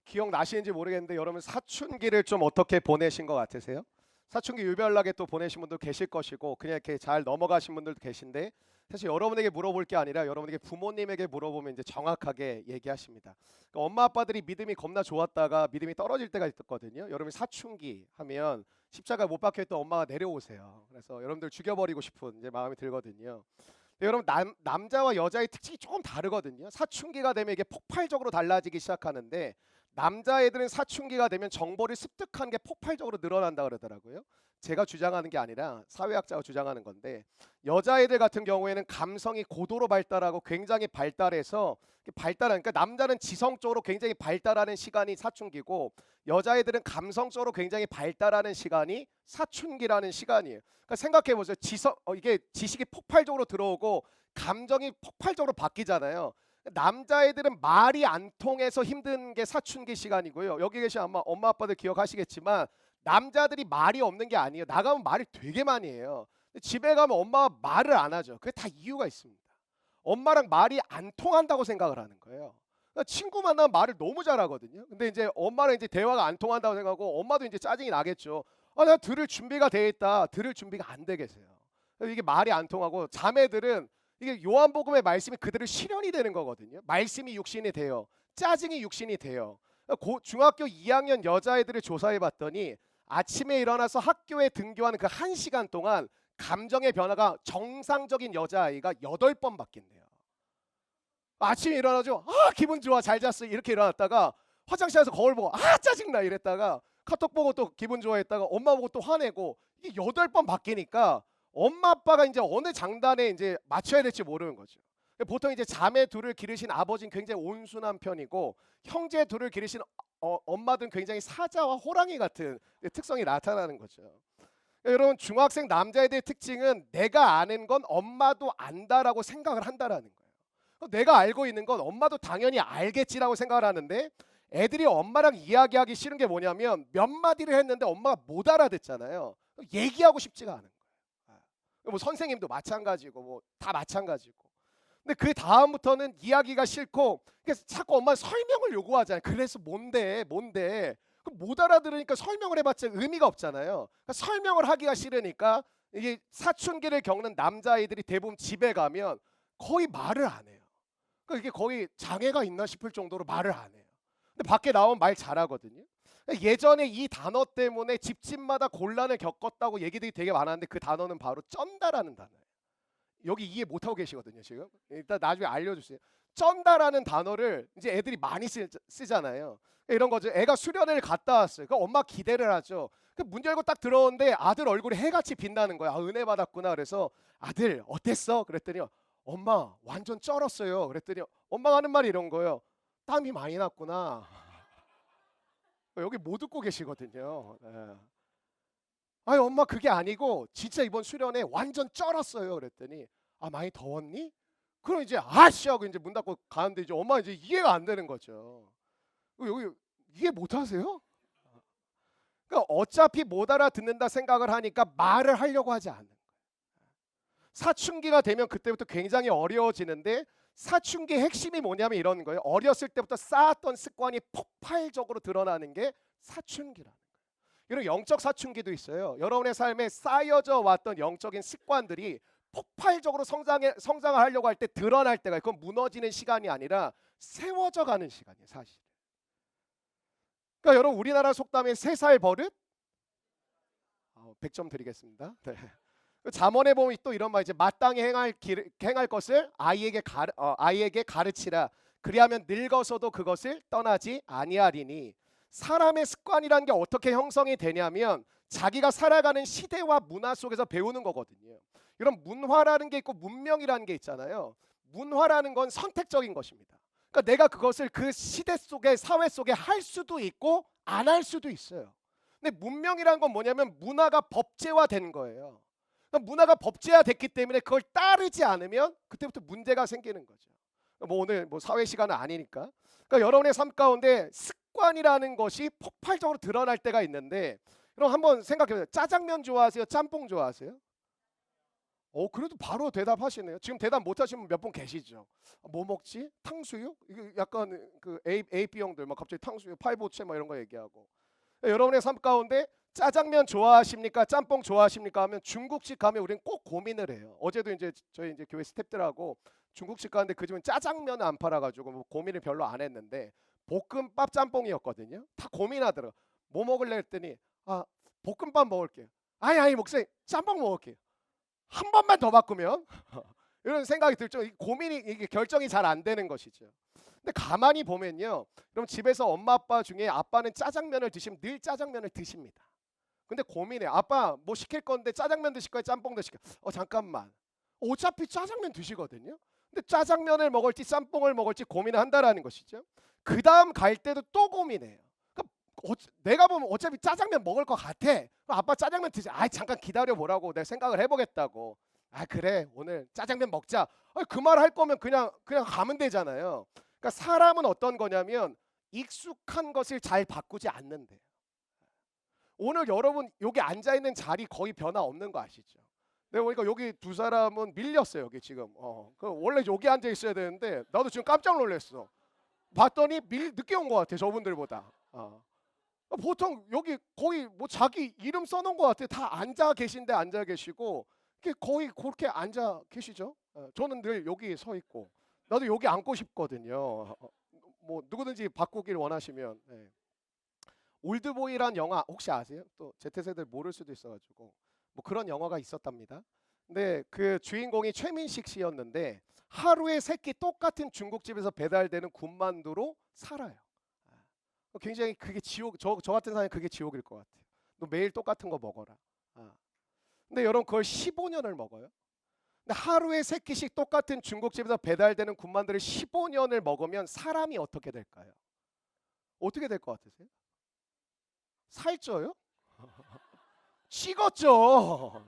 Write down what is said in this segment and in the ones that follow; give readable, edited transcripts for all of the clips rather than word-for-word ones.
기억나시는지 모르겠는데 여러분 사춘기를 좀 어떻게 보내신 것 같으세요? 사춘기 유별나게 또 보내신 분도 계실 것이고 그냥 이렇게 잘 넘어가신 분들도 계신데 사실 여러분에게 물어볼 게 아니라 여러분에게 부모님에게 물어보면 이제 정확하게 얘기하십니다. 그러니까 엄마 아빠들이 믿음이 겁나 좋았다가 믿음이 떨어질 때가 있었거든요. 여러분이 사춘기 하면 십자가 못 박혀 있던 엄마가 내려오세요. 그래서 여러분들 죽여버리고 싶은 이제 마음이 들거든요. 여러분 남자와 여자의 특징이 조금 다르거든요. 사춘기가 되면 이게 폭발적으로 달라지기 시작하는데 남자애들은 사춘기가 되면 정보를 습득하는 게 폭발적으로 늘어난다 그러더라고요. 제가 주장하는 게 아니라 사회학자가 주장하는 건데 여자애들 같은 경우에는 감성이 고도로 발달하고 굉장히 발달해서 발달하니까 남자는 지성적으로 굉장히 발달하는 시간이 사춘기고 여자애들은 감성적으로 굉장히 발달하는 시간이 사춘기라는 시간이에요. 그러니까 생각해 보세요. 이게 지식이 폭발적으로 들어오고 감정이 폭발적으로 바뀌잖아요. 남자애들은 말이 안 통해서 힘든 게 사춘기 시간이고요. 여기 계신 아마 엄마 아빠들 기억하시겠지만 남자들이 말이 없는 게 아니에요. 나가면 말을 되게 많이 해요. 집에 가면 엄마가 말을 안 하죠. 그게 다 이유가 있습니다. 엄마랑 말이 안 통한다고 생각을 하는 거예요. 그러니까 친구 만나면 말을 너무 잘하거든요. 근데 이제 엄마랑 이제 대화가 안 통한다고 생각하고 엄마도 이제 짜증이 나겠죠. 나 들을 준비가 돼 있다. 들을 준비가 안 되겠어요. 이게 말이 안 통하고 자매들은 이게 요한복음의 말씀이 그대로 실현이 되는 거거든요. 말씀이 육신이 돼요. 짜증이 육신이 돼요. 중학교 2학년 여자애들을 조사해 봤더니 아침에 일어나서 학교에 등교하는 그 1시간 동안 감정의 변화가 정상적인 여자아이가 8번 바뀐대요. 아침에 일어나죠. 기분 좋아 잘 잤어 이렇게 일어났다가 화장실에서 거울 보고 짜증나 이랬다가 카톡 보고 또 기분 좋아했다가 엄마 보고 또 화내고 이게 8번 바뀌니까 엄마 아빠가 이제 어느 장단에 이제 맞춰야 될지 모르는 거죠. 보통 이제 자매 둘을 기르신 아버지는 굉장히 온순한 편이고 형제 둘을 기르신 엄마들은 굉장히 사자와 호랑이 같은 특성이 나타나는 거죠. 여러분 중학생 남자애들의 특징은 내가 아는 건 엄마도 안다라고 생각을 한다라는 거예요. 내가 알고 있는 건 엄마도 당연히 알겠지라고 생각을 하는데 애들이 엄마랑 이야기하기 싫은 게 뭐냐면 몇 마디를 했는데 엄마가 못 알아듣잖아요. 얘기하고 싶지가 않은 거예요. 뭐 선생님도 마찬가지고 뭐 다 마찬가지고. 근데 그 다음부터는 이야기가 싫고 그래서 자꾸 엄마 설명을 요구하잖아요. 그래서 뭔데 그럼 못 알아들으니까 설명을 해봤자 의미가 없잖아요. 그러니까 설명을 하기가 싫으니까 이게 사춘기를 겪는 남자아이들이 대부분 집에 가면 거의 말을 안 해요. 그러니까 이게 거의 장애가 있나 싶을 정도로 말을 안 해요. 근데 밖에 나오면 말 잘하거든요. 예전에 이 단어 때문에 집집마다 곤란을 겪었다고 얘기들이 되게 많았는데 그 단어는 바로 쩐다라는 단어예요. 여기 이해 못하고 계시거든요 지금. 일단 나중에 알려주세요. 쩐다라는 단어를 이제 애들이 많이 쓰잖아요. 이런 거죠. 애가 수련회를 갔다 왔어요. 그 엄마 기대를 하죠. 그 문 열고 딱 들어오는데 아들 얼굴이 해같이 빛나는 거야. 은혜 받았구나. 그래서 아들 어땠어? 그랬더니 엄마 완전 쩔었어요. 그랬더니 엄마가 하는 말이 이런 거예요. 땀이 많이 났구나. 여기 못 듣고 계시거든요. 네. 아니 엄마 그게 아니고 진짜 이번 수련회 완전 쩔었어요. 그랬더니 많이 더웠니? 그럼 이제 아씨 하고 이제 문 닫고 가는데 이제 엄마 이제 이해가 안 되는 거죠. 여기 이해 못 하세요? 그러니까 어차피 못 알아듣는다 생각을 하니까 말을 하려고 하지 않는 거예요. 사춘기가 되면 그때부터 굉장히 어려워지는데 사춘기의 핵심이 뭐냐면 이런 거예요. 어렸을 때부터 쌓았던 습관이 폭발적으로 드러나는 게 사춘기라는 거예요. 이런 영적 사춘기도 있어요. 여러분의 삶에 쌓여져 왔던 영적인 습관들이 폭발적으로 성장을 하려고 할 때 드러날 때가 그건 무너지는 시간이 아니라 세워져 가는 시간이에요. 사실. 그러니까 여러분 우리나라 속담에 3살 버릇 100점 드리겠습니다. 네. 잠언에 보면 또 이런 말 이제 마땅히 행할 것을 아이에게 가르치라. 그리하면 늙어서도 그것을 떠나지 아니하리니. 사람의 습관이라는 게 어떻게 형성이 되냐면 자기가 살아가는 시대와 문화 속에서 배우는 거거든요. 이런 문화라는 게 있고 문명이라는 게 있잖아요. 문화라는 건 선택적인 것입니다. 그러니까 내가 그것을 그 시대 속에 사회 속에 할 수도 있고 안 할 수도 있어요. 근데 문명이라는 건 뭐냐면 문화가 법제화된 거예요. 그러니까 문화가 법제화됐기 때문에 그걸 따르지 않으면 그때부터 문제가 생기는 거죠. 뭐 오늘 뭐 사회 시간은 아니니까. 그러니까 여러분의 삶 가운데 습관이라는 것이 폭발적으로 드러날 때가 있는데 그럼 한번 생각해 보세요. 짜장면 좋아하세요? 짬뽕 좋아하세요? 그래도 바로 대답하시네요. 지금 대답 못 하시면 몇 분 계시죠. 뭐 먹지? 탕수육? 이게 약간 그 AB형들 막 갑자기 탕수육, 팔보채 뭐 이런 거 얘기하고. 여러분의 삶 가운데 짜장면 좋아하십니까? 짬뽕 좋아하십니까? 하면 중국집 가면 우리는 꼭 고민을 해요. 어제도 이제 저희 이제 교회 스태프들하고 중국집 가는데 그 집은 짜장면을 안 팔아가지고 뭐 고민을 별로 안 했는데 볶음밥 짬뽕이었거든요. 다 고민하더라고. 뭐 먹을래 했더니 볶음밥 먹을게요. 아니 목사님 짬뽕 먹을게요. 한 번만 더 바꾸면 이런 생각이 들죠. 고민이 이게 결정이 잘 안 되는 것이죠. 근데 가만히 보면요. 그럼 집에서 엄마 아빠 중에 아빠는 짜장면을 드시면 늘 짜장면을 드십니다. 근데 고민해. 아빠 뭐 시킬 건데 짜장면 드실 거야? 짬뽕 드실 거야? 잠깐만. 어차피 짜장면 드시거든요. 근데 짜장면을 먹을지 짬뽕을 먹을지 고민을 한다라는 것이죠. 그 다음 갈 때도 또 고민해요. 그러니까 내가 보면 어차피 짜장면 먹을 것 같아. 그럼 아빠 짜장면 드지. 잠깐 기다려 보라고 내가 생각을 해보겠다고. 그래 오늘 짜장면 먹자. 그 말 할 거면 그냥 가면 되잖아요. 그러니까 사람은 어떤 거냐면 익숙한 것을 잘 바꾸지 않는데. 오늘 여러분 여기 앉아 있는 자리 거의 변화 없는 거 아시죠? 내가 보니까 여기 두 사람은 밀렸어요. 여기 지금. 원래 여기 앉아 있어야 되는데 나도 지금 깜짝 놀랐어. 봤더니 늦게 온 것 같아 저분들보다. 보통 여기 거의 뭐 자기 이름 써놓은 것 같아. 다 앉아 계신데 앉아 계시고 거의 그렇게 앉아 계시죠. 저는 늘 여기 서 있고 나도 여기 앉고 싶거든요. 뭐 누구든지 바꾸길 원하시면. 네. 올드보이란 영화 혹시 아세요? 또 Z세대들 모를 수도 있어가지고 뭐 그런 영화가 있었답니다. 근데 그 주인공이 최민식 씨였는데 하루에 3끼 똑같은 중국집에서 배달되는 군만두로 살아요. 굉장히 그게 지옥. 저 같은 사람이 그게 지옥일 것 같아요. 너 매일 똑같은 거 먹어라. 근데 여러분 그걸 15년을 먹어요. 근데 하루에 3끼씩 똑같은 중국집에서 배달되는 군만두를 15년을 먹으면 사람이 어떻게 될까요? 어떻게 될 것 같으세요? 살쪄요? 식었죠.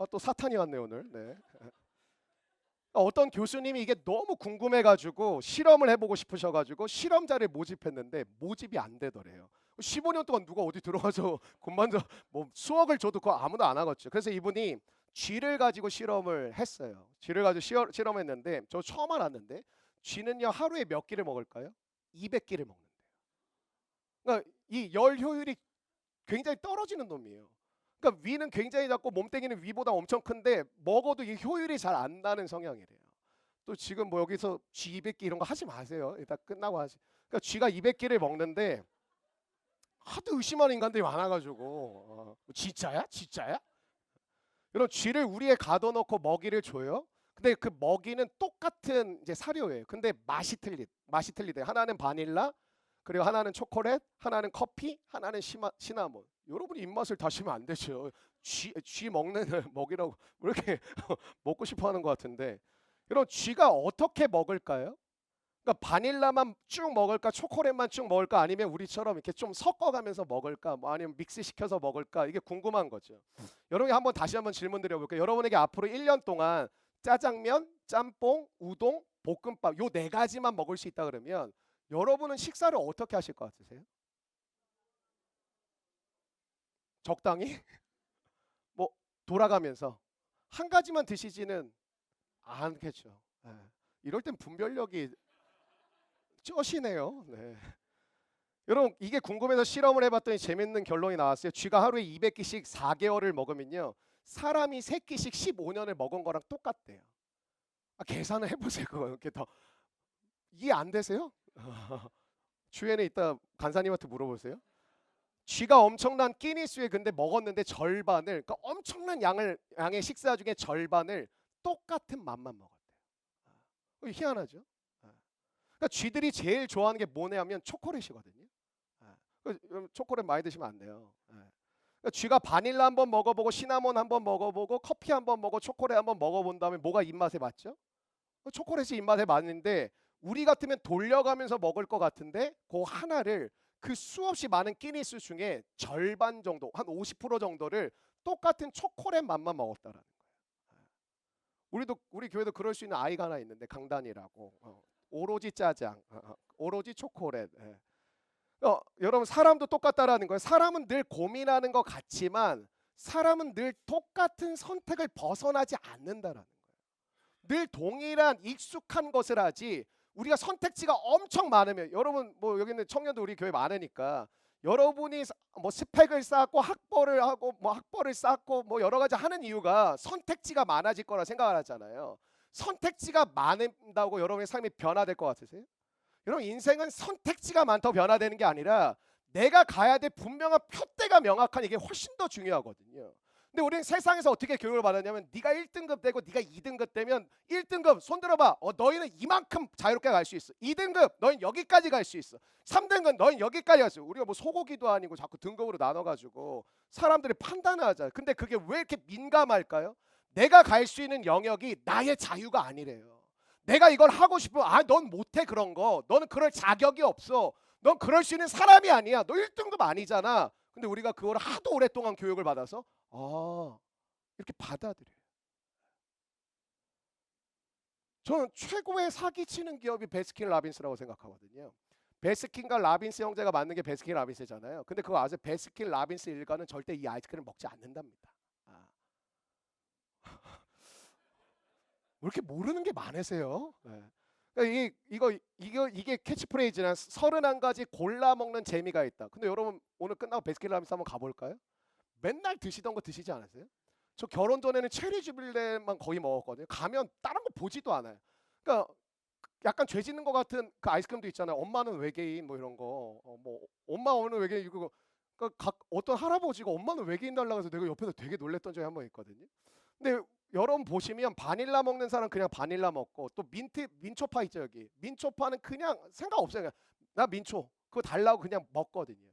또 사탄이 왔네 오늘. 네. 어떤 교수님이 이게 너무 궁금해가지고 실험을 해보고 싶으셔가지고 실험자를 모집했는데 모집이 안 되더래요. 15년 동안 누가 어디 들어가서 군만두 뭐 수억을 줘도 그거 아무도 안 하겠죠. 그래서 이분이 쥐를 가지고 실험을 했어요. 쥐를 가지고 실험했는데 저 처음 알았는데 쥐는요 하루에 몇 끼를 먹을까요? 200끼를 먹는데요. 그러니까 이 열 효율이 굉장히 떨어지는 놈이에요. 그러니까 위는 굉장히 작고 몸뚱이는 위보다 엄청 큰데 먹어도 이 효율이 잘 안 나는 성향이래요. 또 지금 뭐 여기서 쥐 200끼 이런 거 하지 마세요. 일단 끝나고 하지. 그러니까 쥐가 200끼를 먹는데 하도 의심하는 인간들이 많아가지고 진짜야? 진짜야? 이런 쥐를 우리에 가둬놓고 먹이를 줘요. 근데 그 먹이는 똑같은 이제 사료예요. 근데 맛이 틀리대. 하나는 바닐라, 그리고 하나는 초콜릿, 하나는 커피, 하나는 시나몬. 여러분이 입맛을 다시면 안 되죠. 쥐 먹는 먹이라고 왜 이렇게 먹고 싶어하는 것 같은데. 여러분 쥐가 어떻게 먹을까요? 그러니까 바닐라만 쭉 먹을까, 초콜릿만 쭉 먹을까, 아니면 우리처럼 이렇게 좀 섞어가면서 먹을까, 뭐 아니면 믹스 시켜서 먹을까, 이게 궁금한 거죠. 여러분이 다시 한번 질문 드려볼게요. 여러분에게 앞으로 1년 동안 짜장면, 짬뽕, 우동, 볶음밥 요 4가지만 먹을 수 있다 그러면 여러분은 식사를 어떻게 하실 것 같으세요? 적당히? 뭐 돌아가면서 한 가지만 드시지는 않겠죠. 네. 이럴 땐 분별력이 쩌시네요. 네. 여러분 이게 궁금해서 실험을 해봤더니 재밌는 결론이 나왔어요. 쥐가 하루에 200끼씩 4개월을 먹으면요 사람이 3끼씩 15년을 먹은 거랑 똑같대요. 계산을 해보세요. 그거 이렇게 더 이해 안 되세요? 주변에 있다 간사님한테 물어보세요. 쥐가 엄청난 끼니수에 근데 먹었는데 절반을, 그러니까 엄청난 양의 식사 중에 절반을 똑같은 맛만 먹었대요. 희한하죠? 그러니까 쥐들이 제일 좋아하는 게 뭐냐면 초콜릿이거든요. 초콜릿 많이 드시면 안 돼요. 그러니까 쥐가 바닐라 한번 먹어보고 시나몬 한번 먹어보고 커피 한번 먹어 초콜릿 한번 먹어본 다음에 뭐가 입맛에 맞죠? 초콜릿이 입맛에 맞는데 우리 같으면 돌려가면서 먹을 것 같은데 그 하나를 그 수없이 많은 끼니수 중에 절반 정도, 한 50% 정도를 똑같은 초콜릿 맛만 먹었다라는 거예요. 우리 교회도 그럴 수 있는 아이가 하나 있는데 강단이라고. 오로지 짜장, 오로지 초콜릿. 여러분 사람도 똑같다라는 거예요. 사람은 늘 고민하는 것 같지만 사람은 늘 똑같은 선택을 벗어나지 않는다라는 거예요. 늘 동일한 익숙한 것을 하지 우리가 선택지가 엄청 많으면 여러분 뭐 여기 있는 청년도 우리 교회 많으니까 여러분이 뭐 스펙을 쌓고 학벌을 하고 뭐 학벌을 쌓고 뭐 여러 가지 하는 이유가 선택지가 많아질 거라 생각을 하잖아요. 선택지가 많다고 여러분의 삶이 변화될 것 같으세요? 여러분 인생은 선택지가 많다고 변화되는 게 아니라 내가 가야 될 분명한 표대가 명확한 이게 훨씬 더 중요하거든요. 근데 우리는 세상에서 어떻게 교육을 받았냐면 네가 1등급 되고 네가 2등급 되면 1등급 손 들어봐. 너희는 이만큼 자유롭게 갈 수 있어. 2등급 너희는 여기까지 갈 수 있어. 3등급 너희는 여기까지 갈 수 있어. 우리가 뭐 소고기도 아니고 자꾸 등급으로 나눠가지고 사람들이 판단을 하잖아요. 근데 그게 왜 이렇게 민감할까요? 내가 갈 수 있는 영역이 나의 자유가 아니래요. 내가 이걸 하고 싶으면 넌 못해 그런 거. 너는 그럴 자격이 없어. 넌 그럴 수 있는 사람이 아니야. 너 1등급 아니잖아. 근데 우리가 그걸 하도 오랫동안 교육을 받아서 이렇게 받아들여요. 저는 최고의 사기치는 기업이 베스킨 라빈스라고 생각하거든요. 베스킨과 라빈스 형제가 만든 게 베스킨 라빈스잖아요. 근데 그거 아세요? 베스킨 라빈스 일가는 절대 이 아이스크림을 먹지 않는답니다. 왜 이렇게 모르는 게 많으세요? 네. 그러니까 이게 캐치프레이즈나 31가지 골라 먹는 재미가 있다. 근데 여러분 오늘 끝나고 베스킨 라빈스 한번 가볼까요? 맨날 드시던 거 드시지 않으세요? 저 결혼 전에는 체리 주빌레만 거의 먹었거든요. 가면 다른 거 보지도 않아요. 그러니까 약간 죄 짓는 것 같은 그 아이스크림도 있잖아요. 엄마는 외계인 뭐 이런 거. 뭐 엄마 어느 외계인 이거 어떤 할아버지가 엄마는 외계인 달라고 해서 내가 옆에서 되게 놀랬던 적이 한 번 있거든요. 근데 여러분 보시면 바닐라 먹는 사람 그냥 바닐라 먹고 또 민초파 있죠 여기. 민초파는 그냥 생각 없어요. 그냥 나 민초 그거 달라고 그냥 먹거든요.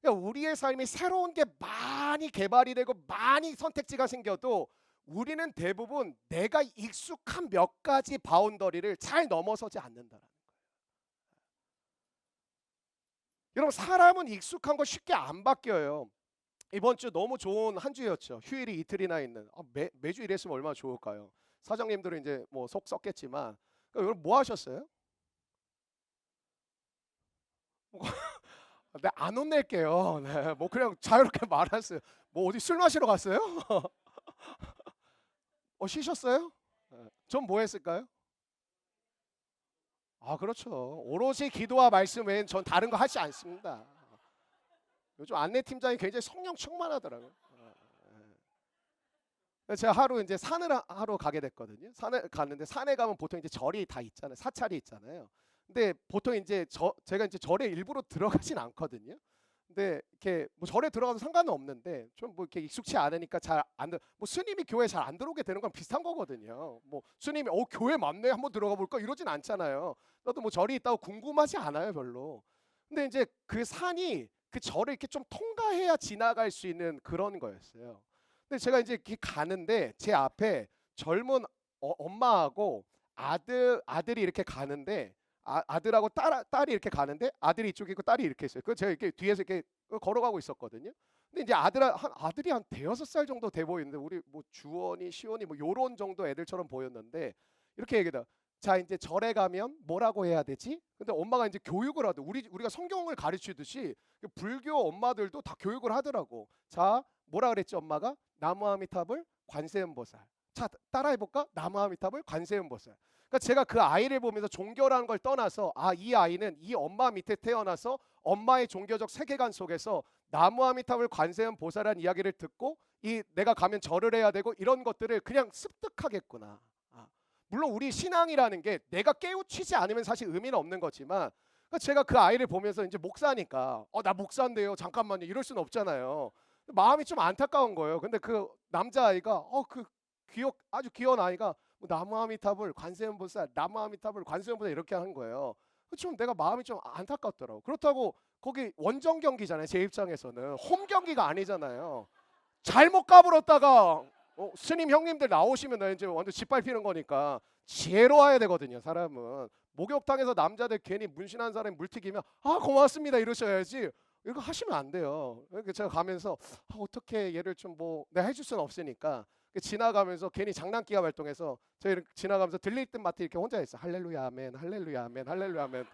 그러니까 우리의 삶이 새로운 게 많이 개발이 되고 많이 선택지가 생겨도 우리는 대부분 내가 익숙한 몇 가지 바운더리를 잘 넘어서지 않는다라는 거예요. 여러분 사람은 익숙한 거 쉽게 안 바뀌어요. 이번 주 너무 좋은 한 주였죠. 휴일이 이틀이나 있는. 매주 이랬으면 얼마나 좋을까요? 사장님들은 이제 뭐 속 썩겠지만 여러분 뭐 하셨어요? 네, 안 혼낼게요. 네, 뭐 그냥 자유롭게 말하세요. 뭐 어디 술 마시러 갔어요? 쉬셨어요? 네. 전뭐 했을까요? 그렇죠. 오롯이 기도와 말씀 외엔 전 다른 거 하지 않습니다. 요즘 안내 팀장이 굉장히 성령 충만하더라고요. 제가 하루 이제 산을 하러 가게 됐거든요. 산에 갔는데 산에 가면 보통 이제 절이 다 있잖아요. 사찰이 있잖아요. 근데 보통 이제 제가 이제 절에 일부러 들어가진 않거든요. 근데 이렇게 뭐 절에 들어가도 상관은 없는데 좀 뭐 이렇게 익숙치 않으니까 잘 안 뭐 스님이 교회 잘 안 들어오게 되는 건 비슷한 거거든요. 뭐 스님이 교회 맞네 한번 들어가 볼까 이러진 않잖아요. 나도 뭐 절이 있다고 궁금하지 않아요 별로. 근데 이제 그 산이 그 절을 이렇게 좀 통과해야 지나갈 수 있는 그런 거였어요. 근데 제가 이제 이렇게 가는데 제 앞에 젊은 엄마하고 아들이 이렇게 가는데 아들하고 딸이 이렇게 가는데 아들이 이쪽에 있고 딸이 이렇게 있어요. 그 제가 이렇게 뒤에서 이렇게 걸어가고 있었거든요. 근데 이제 아들이 한 대여섯 살 정도 돼 보이는데 우리 뭐 주원이 시원이 뭐 요런 정도 애들처럼 보였는데 이렇게 얘기다. 자 이제 절에 가면 뭐라고 해야 되지? 근데 엄마가 이제 교육을 하더 우리가 성경을 가르치듯이 불교 엄마들도 다 교육을 하더라고. 자 뭐라 그랬지 엄마가? 나무아미탑을 관세음보살. 자 따라해볼까? 나무아미탑을 관세음보살. 그러니까 제가 그 아이를 보면서 종교라는 걸 떠나서 이 아이는 이 엄마 밑에 태어나서 엄마의 종교적 세계관 속에서 나무아미탑을 관세음보살이라는 이야기를 듣고 내가 가면 절을 해야 되고 이런 것들을 그냥 습득하겠구나. 물론 우리 신앙이라는 게 내가 깨우치지 않으면 사실 의미는 없는 거지만 제가 그 아이를 보면서 이제 목사니까 나 목사인데요 잠깐만요 이럴 수는 없잖아요. 마음이 좀 안타까운 거예요. 근데 그 남자아이가 아주 귀여운 아이가 나무아미탑을 관세음보살 나무아미탑을 관세음보살 이렇게 하는 거예요. 좀 내가 마음이 좀 안타깝더라고. 그렇다고 거기 원정 경기잖아요. 제 입장에서는 홈 경기가 아니잖아요. 잘못 까불었다가 스님 형님들 나오시면 나 이제 완전 짓밟히는 거니까 지혜로 와야 되거든요. 사람은 목욕탕에서 남자들 괜히 문신한 사람이 물 튀기면 고맙습니다 이러셔야지. 이거 하시면 안 돼요. 그러니까 제가 가면서 어떻게 얘를 좀 뭐 내가 해줄 수는 없으니까 지나가면서 괜히 장난기가 발동해서 저희 지나가면서 들릴 듯마다 이렇게 혼자 있어. 할렐루야 아멘 할렐루야 아멘 할렐루야 아멘.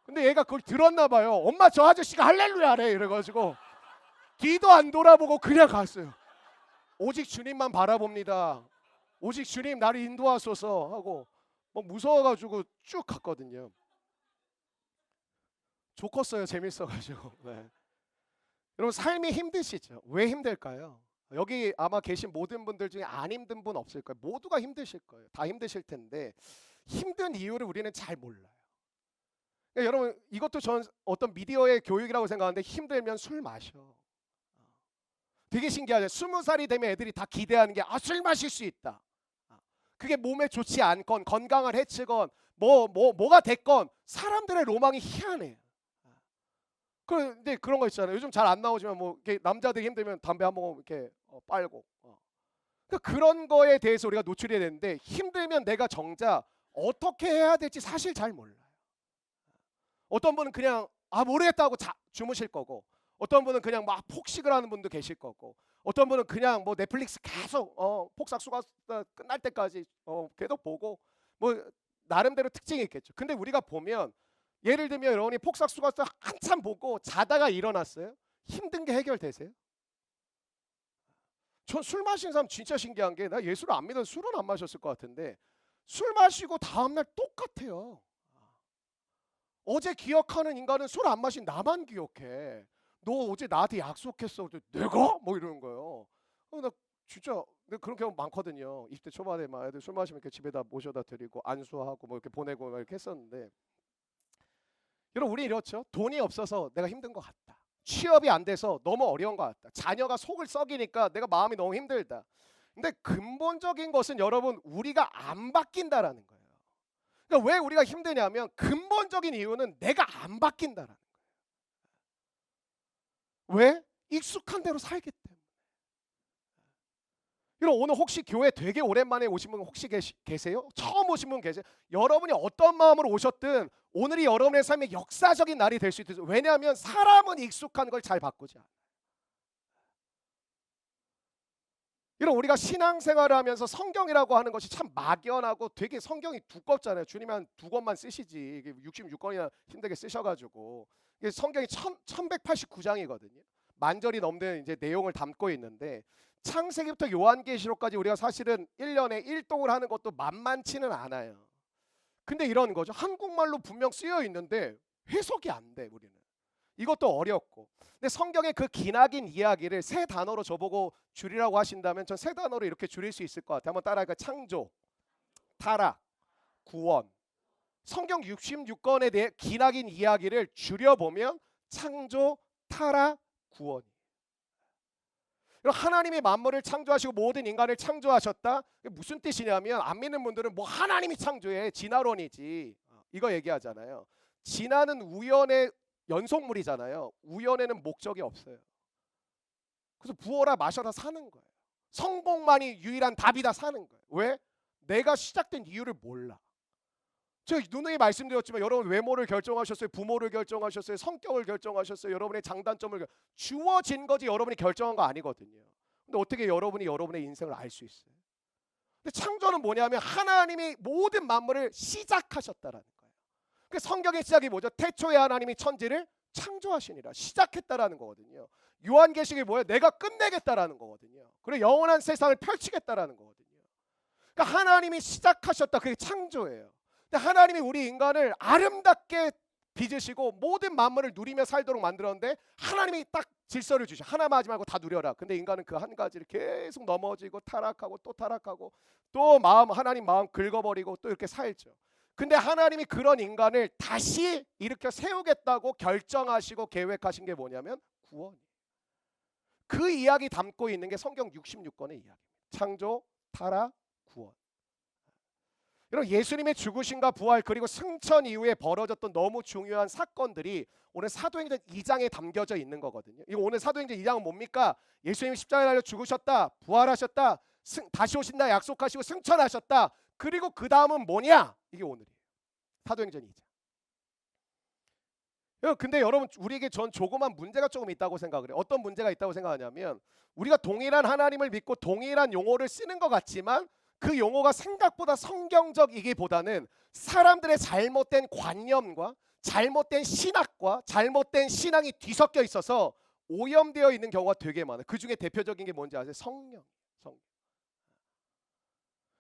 근데 얘가 그걸 들었나 봐요. 엄마 저 아저씨가 할렐루야래 이래가지고 뒤도 안 돌아보고 그냥 갔어요. 오직 주님만 바라봅니다. 오직 주님 나를 인도하소서 하고 막 무서워가지고 쭉 갔거든요. 좋겠어요. 재밌어가지고. 네. 여러분 삶이 힘드시죠? 왜 힘들까요? 여기 아마 계신 모든 분들 중에 안 힘든 분 없을 거예요. 모두가 힘드실 거예요. 다 힘드실 텐데 힘든 이유를 우리는 잘 몰라요. 그러니까 여러분 이것도 전 어떤 미디어의 교육이라고 생각하는데 힘들면 술 마셔. 되게 신기하죠. 20살이 되면 애들이 다 기대하는 게 술 마실 수 있다. 그게 몸에 좋지 않건 건강을 해치건 뭐가 됐건 사람들의 로망이 희한해요. 그런데 그런 거 있잖아요. 요즘 잘 안 나오지만 뭐 이렇게 남자들이 힘들면 담배 한 번 이렇게 빨고. 그러니까 그런 거에 대해서 우리가 노출이 되는데 힘들면 내가 정작 어떻게 해야 될지 사실 잘 몰라요. 어떤 분은 그냥 모르겠다고 주무실 거고, 어떤 분은 그냥 막 폭식을 하는 분도 계실 거고, 어떤 분은 그냥 뭐 넷플릭스 계속 폭삭수가 끝날 때까지 계속 보고 뭐 나름대로 특징이 있겠죠. 근데 우리가 보면 예를 들면 여러분이 폭삭수가 한참 보고 자다가 일어났어요. 힘든 게 해결되세요? 전 술 마신 사람 진짜 신기한 게 나 예수를 안 믿어서 술은 안 마셨을 것 같은데 술 마시고 다음날 똑같아요. 어제 기억하는 인간은 술 안 마신 나만 기억해. 너 어제 나한테 약속했어. 내가? 뭐 이러는 거예요. 나 진짜 그런 경우 많거든요. 20대 초반에 막 애들 술 마시면 이렇게 집에다 모셔다 드리고 안수하고 뭐 이렇게 보내고 막 이렇게 했었는데 여러분 우리 이렇죠. 돈이 없어서 내가 힘든 것 같다. 취업이 안 돼서 너무 어려운 것 같다. 자녀가 속을 썩이니까 내가 마음이 너무 힘들다. 근데 근본적인 것은 여러분 우리가 안 바뀐다라는 거예요. 그러니까 왜 우리가 힘드냐면 근본적인 이유는 내가 안 바뀐다라는 거예요. 왜? 익숙한 대로 살기 때문에. 여러분 오늘 혹시 교회 되게 오랜만에 오신 분 혹시 계세요? 처음 오신 분 계세요? 여러분이 어떤 마음으로 오셨든 오늘이 여러분의 삶의 역사적인 날이 될 수 있어요. 왜냐하면 사람은 익숙한 걸 잘 바꾸지 않아요. 여러분 우리가 신앙생활을 하면서 성경이라고 하는 것이 참 막연하고 되게 성경이 두껍잖아요. 주님이 한 2권만 쓰시지 66권이나 힘들게 쓰셔가지고 이게 성경이 1189장이거든요. 만절이 넘는 이제 내용을 담고 있는데 창세기부터 요한계시록까지 우리가 사실은 1년에 1독을 하는 것도 만만치는 않아요. 근데 이런 거죠. 한국말로 분명 쓰여 있는데 해석이 안 돼 우리는. 이것도 어렵고. 근데 성경의 그 기나긴 이야기를 세 단어로 저보고 줄이라고 하신다면 전 세 단어로 이렇게 줄일 수 있을 것 같아요. 한번 따라할까요? 창조, 타락, 구원. 성경 66권에 대해 기나긴 이야기를 줄여보면 창조, 타락, 구원. 하나님이 만물을 창조하시고 모든 인간을 창조하셨다. 무슨 뜻이냐면 안 믿는 분들은 뭐 하나님이 창조해 진화론이지 이거 얘기하잖아요. 진화는 우연의 연속물이잖아요. 우연에는 목적이 없어요. 그래서 부어라 마셔라 사는 거예요. 성공만이 유일한 답이다 사는 거예요. 왜? 내가 시작된 이유를 몰라. 제가 누누이 말씀드렸지만 여러분 외모를 결정하셨어요. 부모를 결정하셨어요. 성격을 결정하셨어요. 여러분의 장단점을 주어진 거지 여러분이 결정한 거 아니거든요. 근데 어떻게 여러분이 여러분의 인생을 알 수 있어요? 근데 창조는 뭐냐면 하나님이 모든 만물을 시작하셨다라는 거예요. 그 성경의 시작이 뭐죠? 태초에 하나님이 천지를 창조하시니라 시작했다라는 거거든요. 요한계시록이 뭐예요? 내가 끝내겠다라는 거거든요. 그리고 영원한 세상을 펼치겠다라는 거거든요. 그러니까 하나님이 시작하셨다. 그게 창조예요. 근데 하나님이 우리 인간을 아름답게 빚으시고 모든 만물을 누리며 살도록 만들었는데 하나님이 딱 질서를 주셔. 하나만 하지 말고 다 누려라. 근데 인간은 그 한 가지를 계속 넘어지고 타락하고 또 타락하고 또 하나님 마음 긁어버리고 또 이렇게 살죠. 근데 하나님이 그런 인간을 다시 일으켜 세우겠다고 결정하시고 계획하신 게 뭐냐면 구원이에요. 그 이야기 담고 있는 게 성경 66권의 이야기입니다. 창조, 타락, 구원. 여러분 예수님의 죽으심과 부활 그리고 승천 이후에 벌어졌던 너무 중요한 사건들이 오늘 사도행전 2장에 담겨져 있는 거거든요. 이거 오늘 사도행전 2장은 뭡니까? 예수님이 십자가에 달려 죽으셨다, 부활하셨다, 다시 오신다 약속하시고 승천하셨다. 그리고 그 다음은 뭐냐? 이게 오늘이에요. 사도행전 2장. 근데 여러분 우리에게 전 조그만 문제가 조금 있다고 생각을 해요. 어떤 문제가 있다고 생각하냐면 우리가 동일한 하나님을 믿고 동일한 용어를 쓰는 것 같지만 그 용어가 생각보다 성경적이기보다는 사람들의 잘못된 관념과 잘못된 신학과 잘못된 신앙이 뒤섞여 있어서 오염되어 있는 경우가 되게 많아요. 그 중에 대표적인 게 뭔지 아세요? 성령.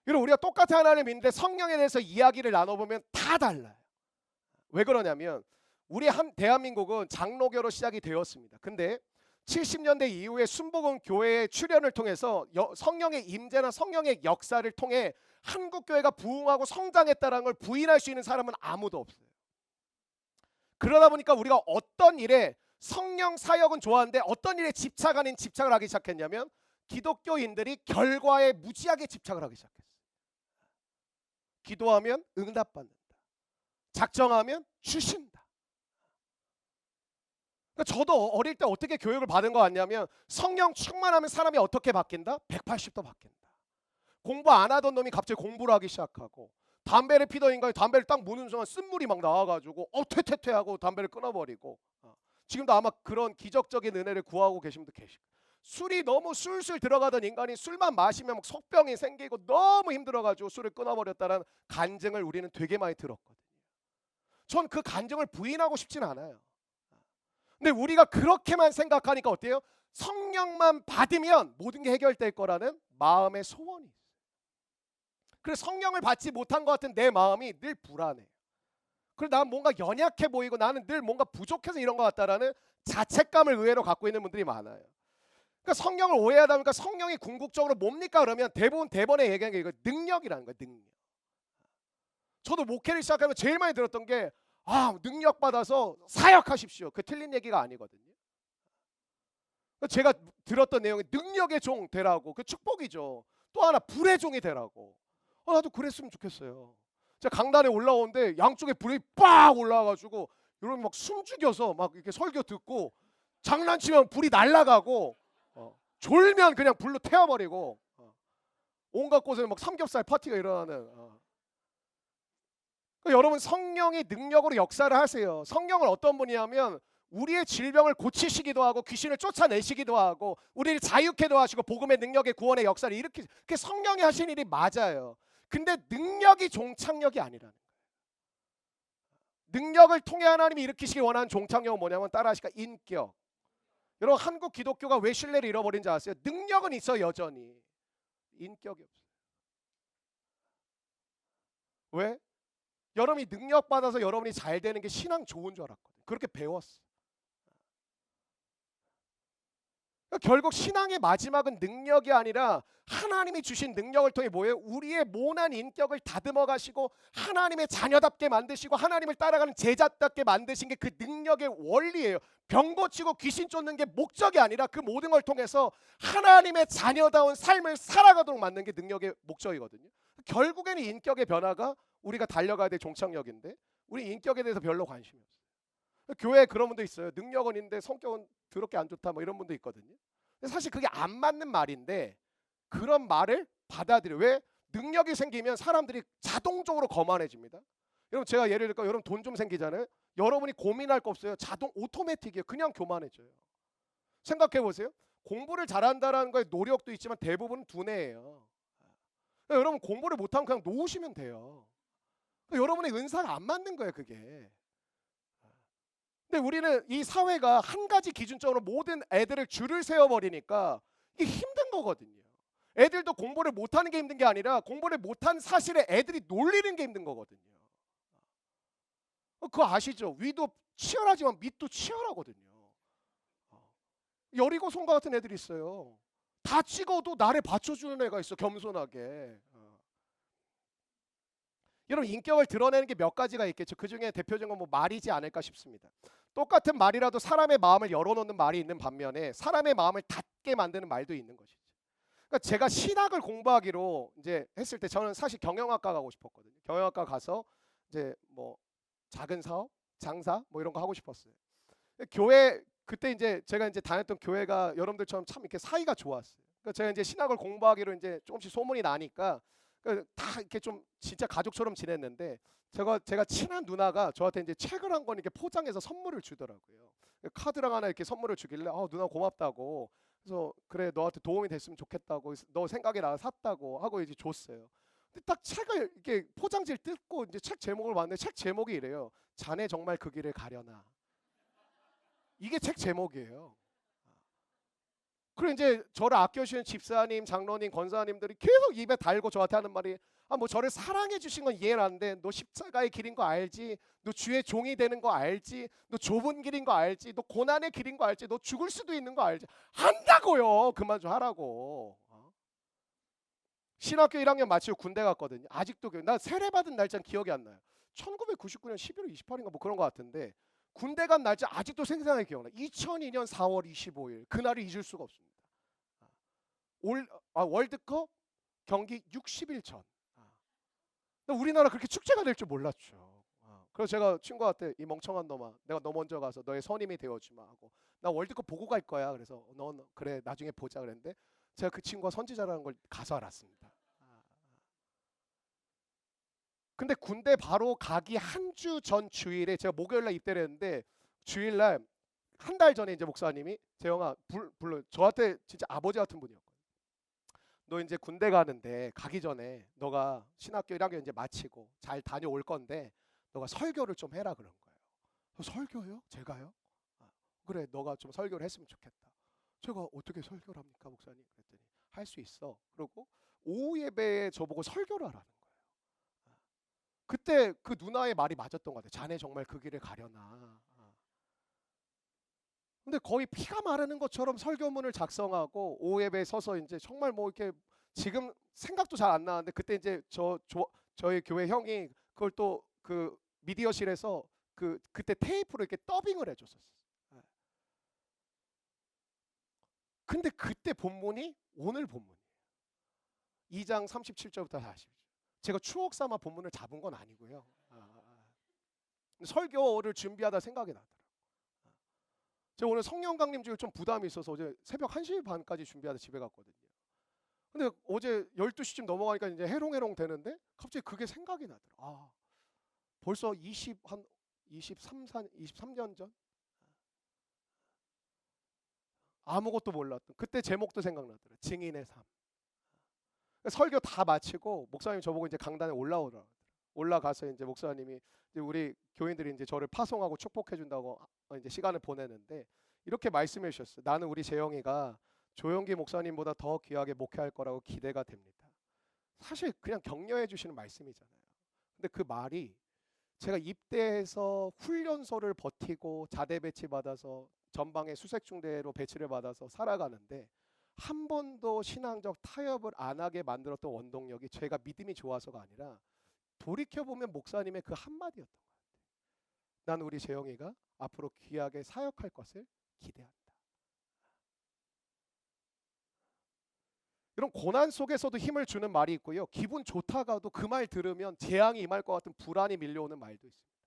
여러분 우리가 똑같은 하나님을 믿는데 성령에 대해서 이야기를 나눠보면 다 달라요. 왜 그러냐면 우리 대한민국은 장로교로 시작이 되었습니다. 근데 70년대 이후에 순복음 교회의 출현을 통해서 성령의 임재나 성령의 역사를 통해 한국 교회가 부흥하고 성장했다는 걸 부인할 수 있는 사람은 아무도 없어요. 그러다 보니까 우리가 어떤 일에 성령 사역은 좋아하는데 어떤 일에 집착 아닌 집착을 하기 시작했냐면 기독교인들이 결과에 무지하게 집착을 하기 시작했어요. 기도하면 응답받는다. 작정하면 주신다. 저도 어릴 때 어떻게 교육을 받은 것 같냐면 성령 충만하면 사람이 어떻게 바뀐다? 180도 바뀐다. 공부 안 하던 놈이 갑자기 공부를 하기 시작하고 담배를 피던 인간이 담배를 딱 무는 순간 쓴물이 막 나와가지고 퇴퇴퇴 하고 담배를 끊어버리고 지금도 아마 그런 기적적인 은혜를 구하고 계신 분도 계시고 술이 너무 술술 들어가던 인간이 술만 마시면 막 속병이 생기고 너무 힘들어가지고 술을 끊어버렸다는 간증을 우리는 되게 많이 들었거든요. 전 그 간증을 부인하고 싶진 않아요. 근데 우리가 그렇게만 생각하니까 어때요? 성령만 받으면 모든 게 해결될 거라는 마음의 소원이 있어요. 그래서 성령을 받지 못한 것 같은 내 마음이 늘 불안해. 그리고 난 뭔가 연약해 보이고 나는 늘 뭔가 부족해서 이런 것 같다라는 자책감을 의외로 갖고 있는 분들이 많아요. 그러니까 성령을 오해하다 보니까 성령이 궁극적으로 뭡니까? 그러면 대번에 얘기하는 게 이거 능력이라는 거예요. 능력. 저도 목회를 시작하면 제일 많이 들었던 게 능력 받아서 사역하십시오. 그 틀린 얘기가 아니거든요. 제가 들었던 내용이 능력의 종 되라고. 그 축복이죠. 또 하나 불의 종이 되라고. 나도 그랬으면 좋겠어요. 제가 강단에 올라오는데 양쪽에 불이 빡 올라와가지고 여러분 막 숨죽여서 막 이렇게 설교 듣고 장난치면 불이 날아가고 졸면 그냥 불로 태워버리고 온갖 곳에 막 삼겹살 파티가 일어나는. 여러분 성령이 능력으로 역사를 하세요. 성령은 어떤 분이냐면 우리의 질병을 고치시기도 하고 귀신을 쫓아내시기도 하고 우리를 자유케도 하시고 복음의 능력의 구원의 역사를 일으키시. 그게 성령이 하신 일이 맞아요. 근데 능력이 종착역이 아니라는 거예요. 능력을 통해 하나님이 일으키시기 원하는 종착역은 뭐냐면 따라하시니까 인격. 여러분 한국 기독교가 왜 신뢰를 잃어버린지 아세요? 능력은 있어 여전히. 인격이 없어요. 왜? 여러분이 능력 받아서 여러분이 잘 되는 게 신앙 좋은 줄 알았거든요. 그렇게 배웠어. 결국 신앙의 마지막은 능력이 아니라 하나님이 주신 능력을 통해 뭐예요? 우리의 모난 인격을 다듬어 가시고 하나님의 자녀답게 만드시고 하나님을 따라가는 제자답게 만드신 게 그 능력의 원리예요. 병 고치고 귀신 쫓는 게 목적이 아니라 그 모든 걸 통해서 하나님의 자녀다운 삶을 살아가도록 만드는 게 능력의 목적이거든요. 결국에는 인격의 변화가 우리가 달려가야 될 종착역인데 우리 인격에 대해서 별로 관심이 없어요. 교회에 그런 분도 있어요. 능력은 있는데 성격은 더럽게 안 좋다 뭐 이런 분도 있거든요. 근데 사실 그게 안 맞는 말인데 그런 말을 받아들여. 왜? 능력이 생기면 사람들이 자동적으로 거만해집니다. 여러분 제가 예를 들까 여러분 돈 좀 생기잖아요. 여러분이 고민할 거 없어요. 자동 오토매틱이에요. 그냥 교만해져요. 생각해 보세요. 공부를 잘한다라는 거에 노력도 있지만 대부분은 두뇌예요. 그러니까 여러분 공부를 못하면 그냥 놓으시면 돼요. 그러니까 여러분의 은사가 안 맞는 거예요 그게. 근데 우리는 이 사회가 한 가지 기준점으로 모든 애들을 줄을 세워버리니까 이게 힘든 거거든요. 애들도 공부를 못하는 게 힘든 게 아니라 공부를 못한 사실에 애들이 놀리는 게 힘든 거거든요. 그거 아시죠? 위도 치열하지만 밑도 치열하거든요. 여리고송과 같은 애들이 있어요. 다 찍어도 나를 받쳐주는 애가 있어 겸손하게. 여러분 인격을 드러내는 게 몇 가지가 있겠죠. 그 중에 대표적인 건 뭐 말이지 않을까 싶습니다. 똑같은 말이라도 사람의 마음을 열어놓는 말이 있는 반면에 사람의 마음을 닫게 만드는 말도 있는 것이죠. 그러니까 제가 신학을 공부하기로 이제 했을 때 저는 사실 경영학과 가고 싶었거든요. 경영학과 가서 이제 뭐 작은 사업, 장사 뭐 이런 거 하고 싶었어요. 교회 그때 이제 제가 이제 다녔던 교회가 여러분들처럼 참 이렇게 사이가 좋았어요. 그러니까 제가 이제 신학을 공부하기로 이제 조금씩 소문이 나니까 다 이렇게 좀 진짜 가족처럼 지냈는데 제가 친한 누나가 저한테 이제 책을 한 권 이렇게 포장해서 선물을 주더라고요. 카드랑 하나 이렇게 선물을 주길래 누나 고맙다고. 그래서 그래 너한테 도움이 됐으면 좋겠다고 너 생각이 나서 샀다고 하고 이제 줬어요. 근데 딱 책을 이렇게 포장지를 뜯고 이제 책 제목을 봤는데 책 제목이 이래요. 자네 정말 그 길을 가려나. 이게 책 제목이에요. 그리고 이제 저를 아껴주시는 집사님, 장로님, 권사님들이 계속 입에 달고 저한테 하는 말이, 뭐 저를 사랑해 주신 건 이해는 안 돼. 너 십자가의 길인 거 알지? 너 주의 종이 되는 거 알지? 너 좁은 길인 거 알지? 너 고난의 길인 거 알지? 너 죽을 수도 있는 거 알지? 한다고요. 그만 좀 하라고. 신학교 1학년 마치고 군대 갔거든요. 아직도 나 세례받은 날짜는 기억이 안 나요. 1999년 11월 28일인가 뭐 그런 거 같은데, 군대 간 날짜 아직도 생생하게 기억나. 2002년 4월 25일 그날을 잊을 수가 없습니다. 월드컵 경기 60일 전. 근데 우리나라 그렇게 축제가 될 줄 몰랐죠. 그래서 제가 친구한테, 이 멍청한 놈아, 내가 너 먼저 가서 너의 선임이 되어주마 하고, 나 월드컵 보고 갈 거야. 그래서 넌 그래 나중에 보자 그랬는데, 제가 그 친구가 선지자라는 걸 가서 알았습니다. 근데 군대 바로 가기 한 주 전 주일에 제가 목요일날 입대를 했는데, 주일날 한 달 전에 이제 목사님이, 재영아 불러, 저한테 진짜 아버지 같은 분이었거든요. 너 이제 군대 가는데 가기 전에 너가 신학교 1학년 이제 마치고 잘 다녀올 건데 너가 설교를 좀 해라 그런 거예요. 설교요? 제가요? 그래, 너가 좀 설교를 했으면 좋겠다. 제가 어떻게 설교를 합니까 목사님? 그랬더니 할 수 있어. 그리고 오후 예배에 저보고 설교를 하라는 거예요. 그때 그 누나의 말이 맞았던 것 같아요. 자네 정말 그 길을 가려나. 근데 거의 피가 마르는 것처럼 설교문을 작성하고 오후 예배에 서서 이제 정말 뭐 이렇게, 지금 생각도 잘 안 나는데 그때 이제 저희 교회 형이 그걸 또 그 미디어실에서 그때 테이프로 이렇게 더빙을 해줬었어요. 예. 근데 그때 본문이 오늘 본문이에요. 2장 37절부터 40절. 제가 추억 삼아 본문을 잡은 건 아니고요. 설교를 준비하다 생각이 나더라고요. 제가 오늘 성령 강림 중에 좀 부담이 있어서 어제 새벽 1시 반까지 준비하다 집에 갔거든요. 근데 어제 12시쯤 넘어가니까 이제 해롱해롱 되는데 갑자기 그게 생각이 나더라고요. 벌써 23년 전? 아무것도 몰랐던 그때 제목도 생각나더라고요. 증인의 삶. 설교 다 마치고 목사님 저보고 이제 강단에 올라오더라고요. 올라가서 이제 목사님이, 이제 우리 교인들이 이제 저를 파송하고 축복해 준다고 이제 시간을 보내는데, 이렇게 말씀해 주셨어요. 나는 우리 재영이가 조영기 목사님보다 더 귀하게 목회할 거라고 기대가 됩니다. 사실 그냥 격려해 주시는 말씀이잖아요. 근데 그 말이, 제가 입대해서 훈련소를 버티고 자대 배치 받아서 전방에 수색중대로 배치를 받아서 살아가는데, 한 번도 신앙적 타협을 안 하게 만들었던 원동력이 제가 믿음이 좋아서가 아니라, 돌이켜보면 목사님의 그 한마디였던 것 같아요. 난 우리 재영이가 앞으로 귀하게 사역할 것을 기대한다. 이런 고난 속에서도 힘을 주는 말이 있고요. 기분 좋다가도 그 말 들으면 재앙이 임할 것 같은 불안이 밀려오는 말도 있습니다.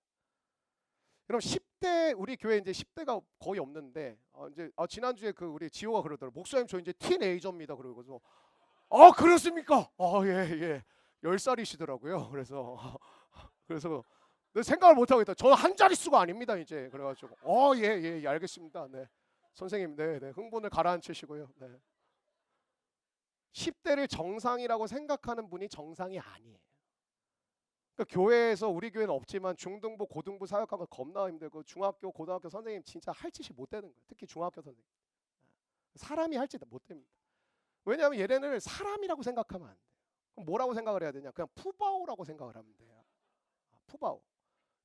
그럼 10대, 우리 교회 이제 10대가 거의 없는데, 이제 지난주에 그 우리 지호가 그러더라고요. 목사님 저 이제 티네이저입니다. 그러고서 그렇습니까? 예, 예. 10살이시더라고요. 그래서 생각을 못 하겠다. 저는 한 자릿수가 아닙니다 이제. 그래가지고 예, 예, 알겠습니다. 네, 선생님, 네, 네, 흥분을 가라앉히시고요. 네. 10대를 정상이라고 생각하는 분이 정상이 아니에요. 그러니까 교회에서, 우리 교회는 없지만 중등부, 고등부 사역하면 겁나 힘들고, 중학교, 고등학교 선생님 진짜 할 짓이 못 되는 거예요. 특히 중학교 선생님. 사람이 할 짓 못 됩니다. 왜냐하면 얘네는 사람이라고 생각하면 안 돼요. 그럼 뭐라고 생각을 해야 되냐? 그냥 푸바오라고 생각을 하면 돼요. 푸바오.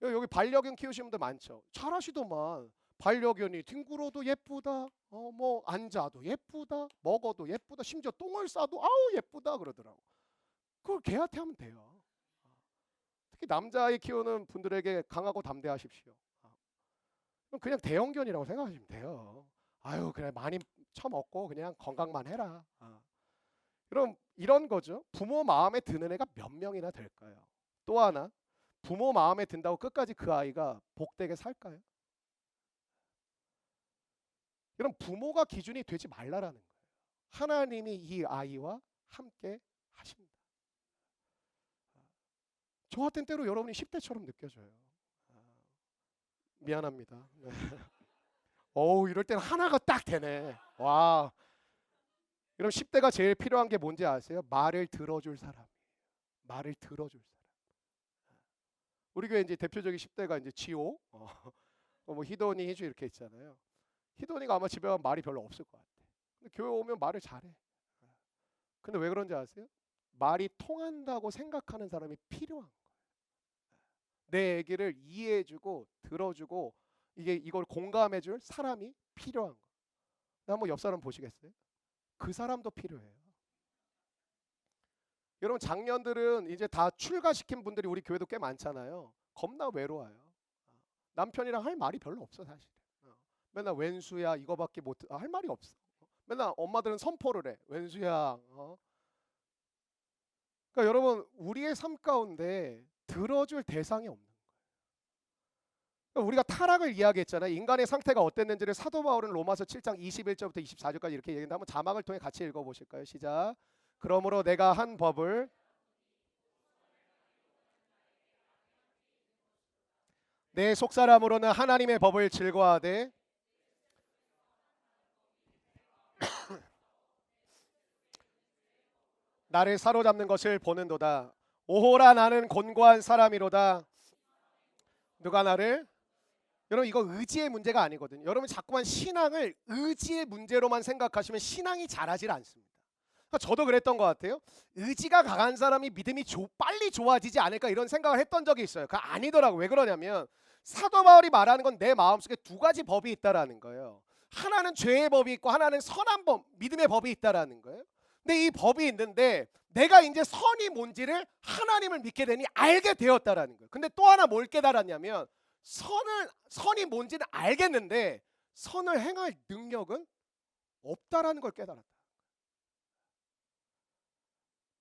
여기 반려견 키우시는 분들 많죠. 잘하시더만. 반려견이 뒹굴어도 예쁘다. 뭐 앉아도 예쁘다. 먹어도 예쁘다. 심지어 똥을 싸도 아우 예쁘다 그러더라고. 그걸 개한테 하면 돼요. 특히 남자아이 키우는 분들에게 강하고 담대하십시오. 그냥 대형견이라고 생각하시면 돼요. 아유 그래 많이 처먹고 그냥 건강만 해라. 그럼 이런 거죠. 부모 마음에 드는 애가 몇 명이나 될까요? 또 하나, 부모 마음에 든다고 끝까지 그 아이가 복되게 살까요? 이런 부모가 기준이 되지 말라라는 거예요. 하나님이 이 아이와 함께 하십니다. 저한텐 때로 여러분이 10대처럼 느껴져요. 미안합니다. 네. 이럴 때는 하나가 딱 되네. 와. 그럼 10대가 제일 필요한 게 뭔지 아세요? 말을 들어줄 사람. 말을 들어줄 사람. 우리 교회 이제 대표적인 10대가 이제 지호, 뭐 희돈이, 희주 이렇게 있잖아요. 희돈이가 아마 집에 가면 말이 별로 없을 것 같아. 교회 오면 말을 잘해. 근데 왜 그런지 아세요? 말이 통한다고 생각하는 사람이 필요한 거예요. 내 얘기를 이해해주고 들어주고 이걸 공감해줄 사람이 필요한 거예요. 한번 옆 사람 보시겠어요? 그 사람도 필요해요. 여러분 장년들은 이제 다 출가시킨 분들이 우리 교회도 꽤 많잖아요. 겁나 외로워요. 남편이랑 할 말이 별로 없어 사실. 맨날 왼수야 이거밖에 할 말이 없어. 맨날 엄마들은 선포를 해. 왼수야. 그러니까 여러분 우리의 삶 가운데 들어줄 대상이 없는 거예요. 그러니까 우리가 타락을 이야기했잖아요. 인간의 상태가 어땠는지를 사도 바울은 로마서 7장 21절부터 24절까지 이렇게 얘기했는데 한번 자막을 통해 같이 읽어보실까요? 시작. 그러므로 내가 한 법을 내 속사람으로는 하나님의 법을 즐거워하되 나를 사로잡는 것을 보는도다. 오호라 나는 곤고한 사람이로다. 누가 나를 여러분 이거 의지의 문제가 아니거든요. 여러분 자꾸만 신앙을 의지의 문제로만 생각하시면 신앙이 자라질 않습니다. 그러니까 저도 그랬던 것 같아요. 의지가 강한 사람이 믿음이 빨리 좋아지지 않을까 이런 생각을 했던 적이 있어요. 그거 아니더라고. 왜 그러냐면 사도 바울이 말하는 건 내 마음속에 두 가지 법이 있다라는 거예요. 하나는 죄의 법이 있고 하나는 선한 법, 믿음의 법이 있다라는 거예요. 근데 이 법이 있는데 내가 이제 선이 뭔지를 하나님을 믿게 되니 알게 되었다라는 거예요. 근데 또 하나 뭘 깨달았냐면 선이 뭔지는 알겠는데 선을 행할 능력은 없다라는 걸 깨달았다.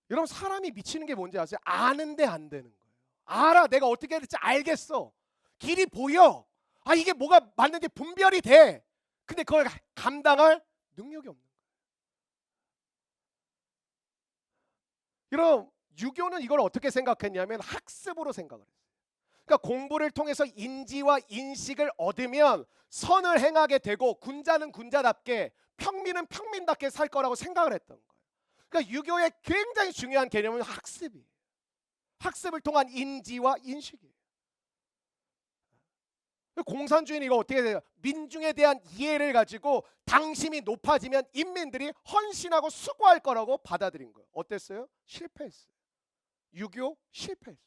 여러분 사람이 미치는 게 뭔지 아세요? 아는데 안 되는 거예요. 알아. 내가 어떻게 해야 될지 알겠어. 길이 보여. 이게 뭐가 맞는지 분별이 돼. 근데 그걸 감당할 능력이 없는 거예요. 여러분 유교는 이걸 어떻게 생각했냐면 학습으로 생각을 했어요. 그러니까 공부를 통해서 인지와 인식을 얻으면 선을 행하게 되고 군자는 군자답게 평민은 평민답게 살 거라고 생각을 했던 거예요. 그러니까 유교의 굉장히 중요한 개념은 학습이에요. 학습을 통한 인지와 인식이에요. 공산주의는 이거 어떻게 돼요? 민중에 대한 이해를 가지고 당심이 높아지면 인민들이 헌신하고 수고할 거라고 받아들인 거예요. 어땠어요? 실패했어요. 유교 실패했어요.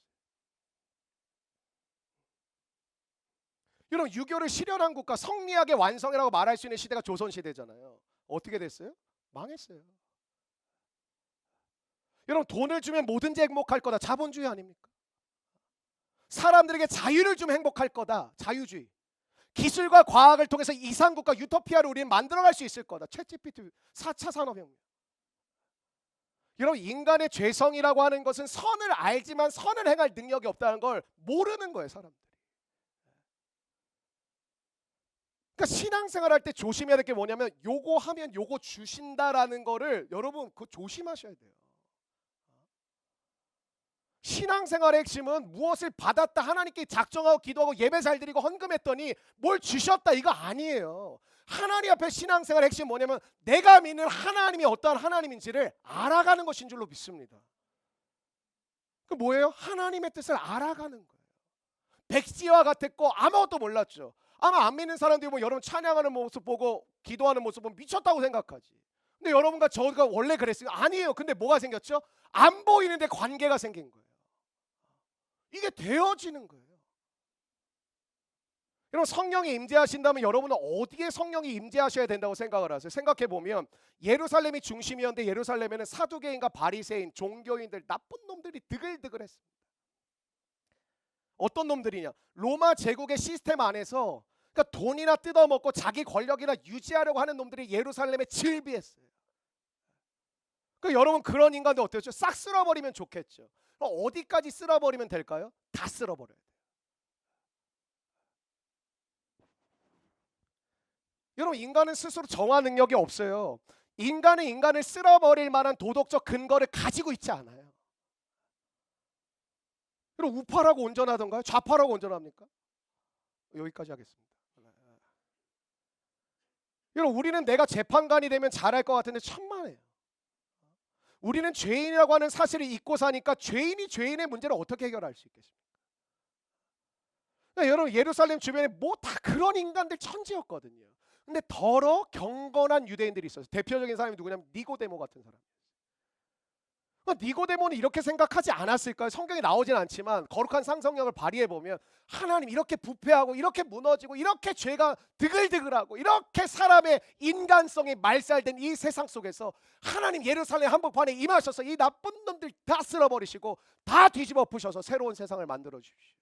여러분 유교를 실현한 국가 성리학의 완성이라고 말할 수 있는 시대가 조선시대잖아요. 어떻게 됐어요? 망했어요. 여러분 돈을 주면 뭐든지 행복할 거다. 자본주의 아닙니까? 사람들에게 자유를 주면 행복할 거다. 자유주의. 기술과 과학을 통해서 이상국가 유토피아를 우리는 만들어갈 수 있을 거다. 챗GPT 4차 산업혁명. 여러분 인간의 죄성이라고 하는 것은 선을 알지만 선을 행할 능력이 없다는 걸 모르는 거예요. 사람들이. 그러니까 신앙생활 할 때 조심해야 될 게 뭐냐면 요거 하면 요거 주신다라는 거를 여러분 그거 조심하셔야 돼요. 신앙생활의 핵심은 무엇을 받았다 하나님께 작정하고 기도하고 예배 잘 드리고 헌금했더니 뭘 주셨다 이거 아니에요. 하나님 앞에 신앙생활의 핵심은 뭐냐면 내가 믿는 하나님이 어떠한 하나님인지를 알아가는 것인 줄로 믿습니다. 그 뭐예요? 하나님의 뜻을 알아가는 거예요. 백지와 같았고 아무것도 몰랐죠. 아마 안 믿는 사람들이 뭐 여러분 찬양하는 모습 보고 기도하는 모습 보면 미쳤다고 생각하지. 근데 여러분과 저가 원래 그랬어요? 아니에요. 근데 뭐가 생겼죠? 안 보이는데 관계가 생긴 거예요. 이게 되어지는 거예요. 여러분 성령이 임재하신다면 여러분은 어디에 성령이 임재하셔야 된다고 생각을 하세요? 생각해 보면 예루살렘이 중심이었는데 예루살렘에는 사두개인과 바리새인, 종교인들, 나쁜 놈들이 드글드글했습니다. 어떤 놈들이냐? 로마 제국의 시스템 안에서 그러니까 돈이나 뜯어먹고 자기 권력이나 유지하려고 하는 놈들이 예루살렘에 질비했어요. 그러니까 여러분 그런 인간들 어땠죠? 싹 쓸어버리면 좋겠죠. 어디까지 쓸어버리면 될까요? 다 쓸어버려야 돼요. 여러분 인간은 스스로 정화 능력이 없어요. 인간은 인간을 쓸어버릴 만한 도덕적 근거를 가지고 있지 않아요. 여러분 우파라고 온전하던가요? 좌파라고 온전합니까? 여기까지 하겠습니다. 여러분 우리는 내가 재판관이 되면 잘할 것 같은데 천만에요. 우리는 죄인이라고 하는 사실을 잊고 사니까 죄인이 죄인의 문제를 어떻게 해결할 수 있겠습니까? 그러니까 여러분 예루살렘 주변에 뭐 다 그런 인간들 천지였거든요. 근데 더러 경건한 유대인들이 있어요. 대표적인 사람이 누구냐면 니고데모 같은 사람. 니고데모는 이렇게 생각하지 않았을까요? 성경에 나오진 않지만 거룩한 상상력을 발휘해 보면 하나님 이렇게 부패하고 이렇게 무너지고 이렇게 죄가 드글드글하고 이렇게 사람의 인간성이 말살된 이 세상 속에서 하나님 예루살렘 한복판에 임하셔서 이 나쁜 놈들 다 쓸어버리시고 다 뒤집어 엎으셔서 새로운 세상을 만들어 주십시오.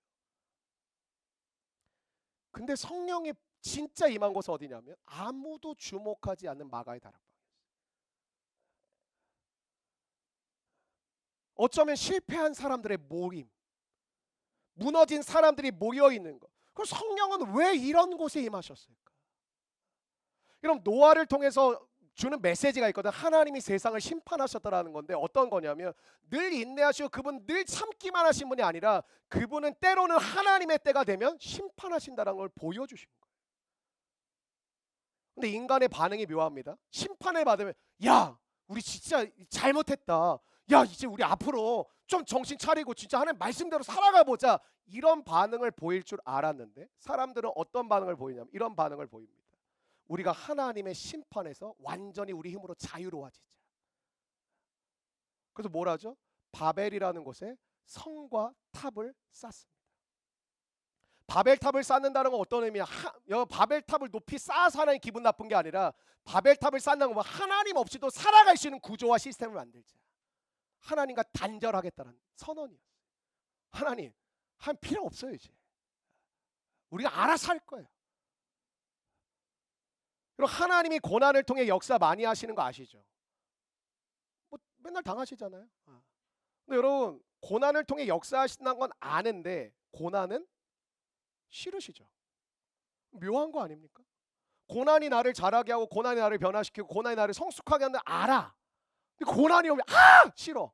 근데 성령이 진짜 임한 곳은 어디냐면 아무도 주목하지 않는 마가의 다락방. 어쩌면 실패한 사람들의 모임, 무너진 사람들이 모여 있는 것. 그럼 성령은 왜 이런 곳에 임하셨을까? 그럼 노아를 통해서 주는 메시지가 있거든. 하나님이 세상을 심판하셨다라는 건데 어떤 거냐면 늘 인내하시고 그분 늘 참기만 하신 분이 아니라 그분은 때로는 하나님의 때가 되면 심판하신다는 걸 보여주신 거예요. 근데 인간의 반응이 묘합니다. 심판을 받으면 야 우리 진짜 잘못했다. 야 이제 우리 앞으로 좀 정신 차리고 진짜 하나님 말씀대로 살아가 보자. 이런 반응을 보일 줄 알았는데 사람들은 어떤 반응을 보이냐면 이런 반응을 보입니다. 우리가 하나님의 심판에서 완전히 우리 힘으로 자유로워지자. 그래서 뭘 하죠? 바벨이라는 곳에 성과 탑을 쌓습니다. 바벨탑을 쌓는다는 건 어떤 의미야? 바벨탑을 높이 쌓아서 하나님 기분 나쁜 게 아니라 바벨탑을 쌓는 건 하나님 없이도 살아갈 수 있는 구조와 시스템을 만들자. 하나님과 단절하겠다는 선언이었어요. 하나님 한 필요 없어요. 이제 우리가 알아서 할 거예요. 그리고 하나님이 고난을 통해 역사 많이 하시는 거 아시죠? 뭐 맨날 당하시잖아요. 근데 여러분 고난을 통해 역사하신다는 건 아는데 고난은 싫으시죠? 묘한 거 아닙니까? 고난이 나를 자라게 하고 고난이 나를 변화시키고 고난이 나를 성숙하게 하는 알아. 근데 고난이 오면 싫어.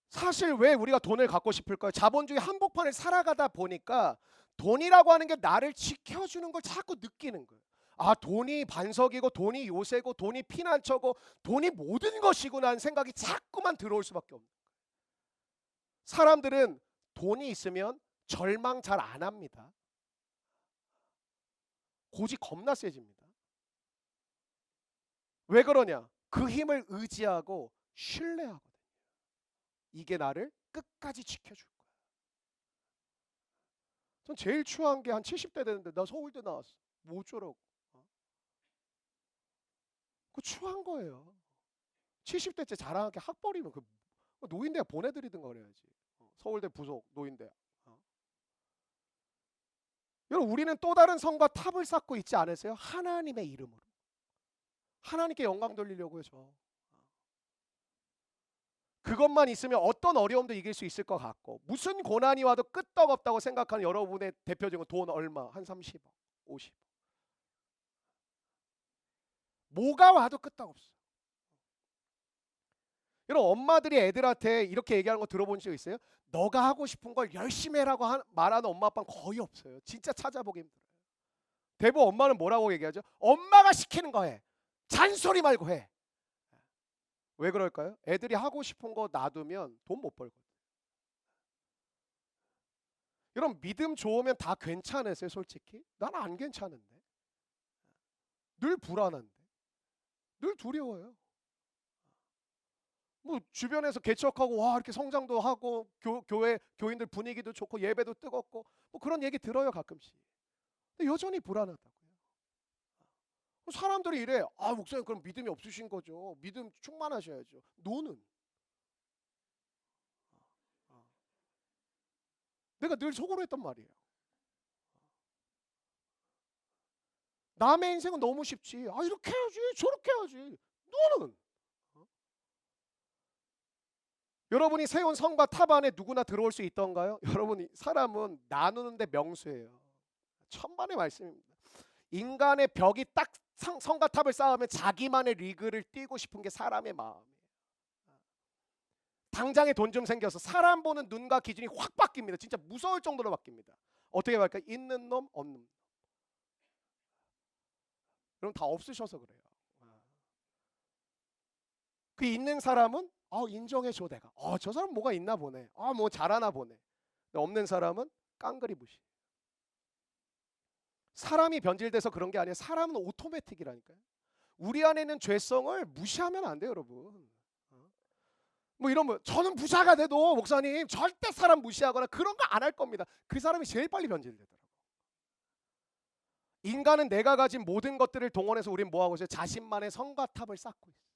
사실 왜 우리가 돈을 갖고 싶을까요? 자본주의 한복판을 살아가다 보니까 돈이라고 하는 게 나를 지켜주는 걸 자꾸 느끼는 거예요. 아 돈이 반석이고 돈이 요새고 돈이 피난처고 돈이 모든 것이구나 하는 생각이 자꾸만 들어올 수밖에 없는 거예요. 사람들은 돈이 있으면 절망 잘 안 합니다. 고집 겁나 세집니다. 왜 그러냐? 그 힘을 의지하고 신뢰하거든요. 이게 나를 끝까지 지켜줄 거야. 전 제일 추한 게 한 70대 되는데 나 서울대 나왔어. 뭐 어쩌라고. 그거 추한 거예요. 70대째 자랑하게 학벌이면 그 노인대학 보내드리든가 그래야지. 서울대 부속 노인대학. 여러분 우리는 또 다른 성과 탑을 쌓고 있지 않으세요? 하나님의 이름으로. 하나님께 영광 돌리려고요. 그것만 있으면 어떤 어려움도 이길 수 있을 것 같고 무슨 고난이 와도 끄떡없다고 생각하는 여러분의 대표적인 돈 얼마? 한 30억, 50억. 뭐가 와도 끄떡없어. 여러분 엄마들이 애들한테 이렇게 얘기하는 거 들어본 적 있어요? 너가 하고 싶은 걸 열심히 해라고 말하는 엄마 아빠는 거의 없어요. 진짜 찾아보기 힘들어요. 대부분 엄마는 뭐라고 얘기하죠? 엄마가 시키는 거 해. 잔소리 말고 해. 왜 그럴까요? 애들이 하고 싶은 거 놔두면 돈 못 벌거든요. 여러분 믿음 좋으면 다 괜찮으세요? 솔직히? 나는 안 괜찮은데. 늘 불안한데. 늘 두려워요. 뭐 주변에서 개척하고 와 이렇게 성장도 하고 교회 교인들 분위기도 좋고 예배도 뜨겁고 뭐 그런 얘기 들어요 가끔씩. 근데 여전히 불안하다고요. 사람들이 이래. 아 목사님 그럼 믿음이 없으신 거죠. 믿음 충만하셔야죠. 너는? 내가 늘 속으로 했단 말이에요. 남의 인생은 너무 쉽지. 아 이렇게 해야지 저렇게 해야지. 너는? 여러분이 세운 성과 탑 안에 누구나 들어올 수 있던가요? 여러분이 사람은 나누는데 명수예요. 천만의 말씀입니다. 인간의 벽이 딱 성과 탑을 쌓으면 자기만의 리그를 뛰고 싶은 게 사람의 마음이에요. 당장에 돈 좀 생겨서 사람 보는 눈과 기준이 확 바뀝니다. 진짜 무서울 정도로 바뀝니다. 어떻게 말까? 있는 놈 없는 놈. 그럼 다 없으셔서 그래요. 그 있는 사람은 인정해줘 내가. 저 사람 뭐가 있나 보네. 뭐 잘하나 보네. 근데 없는 사람은 깡그리 무시. 사람이 변질돼서 그런 게 아니라 사람은 오토매틱이라니까요. 우리 안에 있는 죄성을 무시하면 안 돼요, 여러분. 뭐 이런 뭐 저는 부자가 돼도 목사님 절대 사람 무시하거나 그런 거 안 할 겁니다. 그 사람이 제일 빨리 변질되더라고요. 인간은 내가 가진 모든 것들을 동원해서 우린 뭐하고 있어요? 자신만의 성과탑을 쌓고 있어요.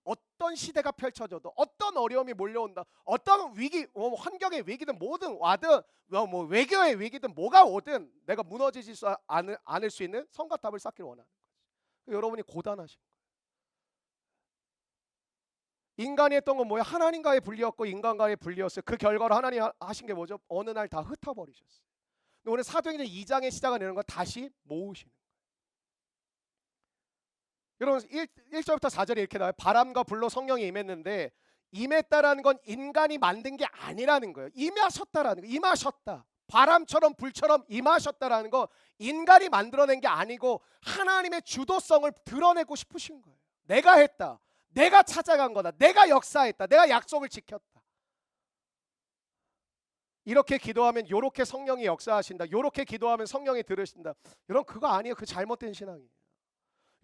어떤 시대가 펼쳐져도 어떤 어려움이 몰려온다, 어떤 위기, 환경의 위기든 뭐든 와든, 뭐 외교의 위기든 뭐가 오든 내가 무너지지 않을 수 있는 성과탑을 쌓기를 원하는 거죠. 여러분이 고단하신 거예요. 인간이 했던 건 뭐예요? 하나님과의 분리였고 인간과의 분리였어요. 그 결과로 하나님 하신 게 뭐죠? 어느 날 다 흩어버리셨어요. 근데 오늘 사도행전 2장의 시작은 이런 거 다시 모으시는 거예요. 여러분 1절부터 4절에 이렇게 나와요. 바람과 불로 성령이 임했는데, 임했다라는 건 인간이 만든 게 아니라는 거예요. 임하셨다라는 거. 임하셨다. 바람처럼 불처럼 임하셨다라는 거 인간이 만들어낸 게 아니고 하나님의 주도성을 드러내고 싶으신 거예요. 내가 했다. 내가 찾아간 거다. 내가 역사했다. 내가 약속을 지켰다. 이렇게 기도하면 요렇게 성령이 역사하신다. 요렇게 기도하면 성령이 들으신다. 여러분 그거 아니에요. 그 잘못된 신앙이에요.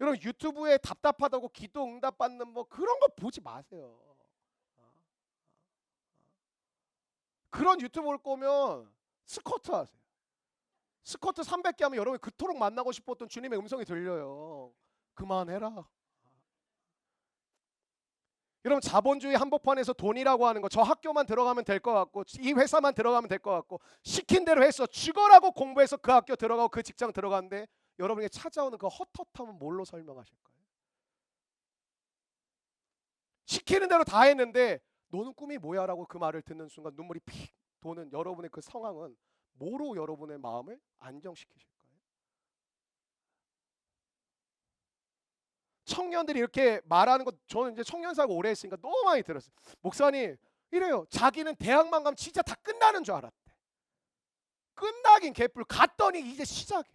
여러분 유튜브에 답답하다고 기도 응답 받는 뭐 그런 거 보지 마세요. 그런 유튜브 볼 거면 스쿼트 하세요. 스쿼트 300개 하면 여러분이 그토록 만나고 싶었던 주님의 음성이 들려요. 그만해라. 여러분 자본주의 한복판에서 돈이라고 하는 거, 저 학교만 들어가면 될 것 같고 이 회사만 들어가면 될 것 같고 시킨 대로 해서 죽어라고 공부해서 그 학교 들어가고 그 직장 들어가는데 여러분에게 찾아오는 그 헛헛함은 뭘로 설명하실 거예요? 시키는 대로 다 했는데 너는 꿈이 뭐야? 라고 그 말을 듣는 순간 눈물이 픽 도는 여러분의 그 상황은 뭐로 여러분의 마음을 안정시키실 거예요? 청년들이 이렇게 말하는 거, 저는 이제 청년 사고 오래 했으니까 너무 많이 들었어요. 목사님 이래요. 자기는 대학만 가면 진짜 다 끝나는 줄 알았대. 끝나긴 개뿔. 갔더니 이제 시작이래.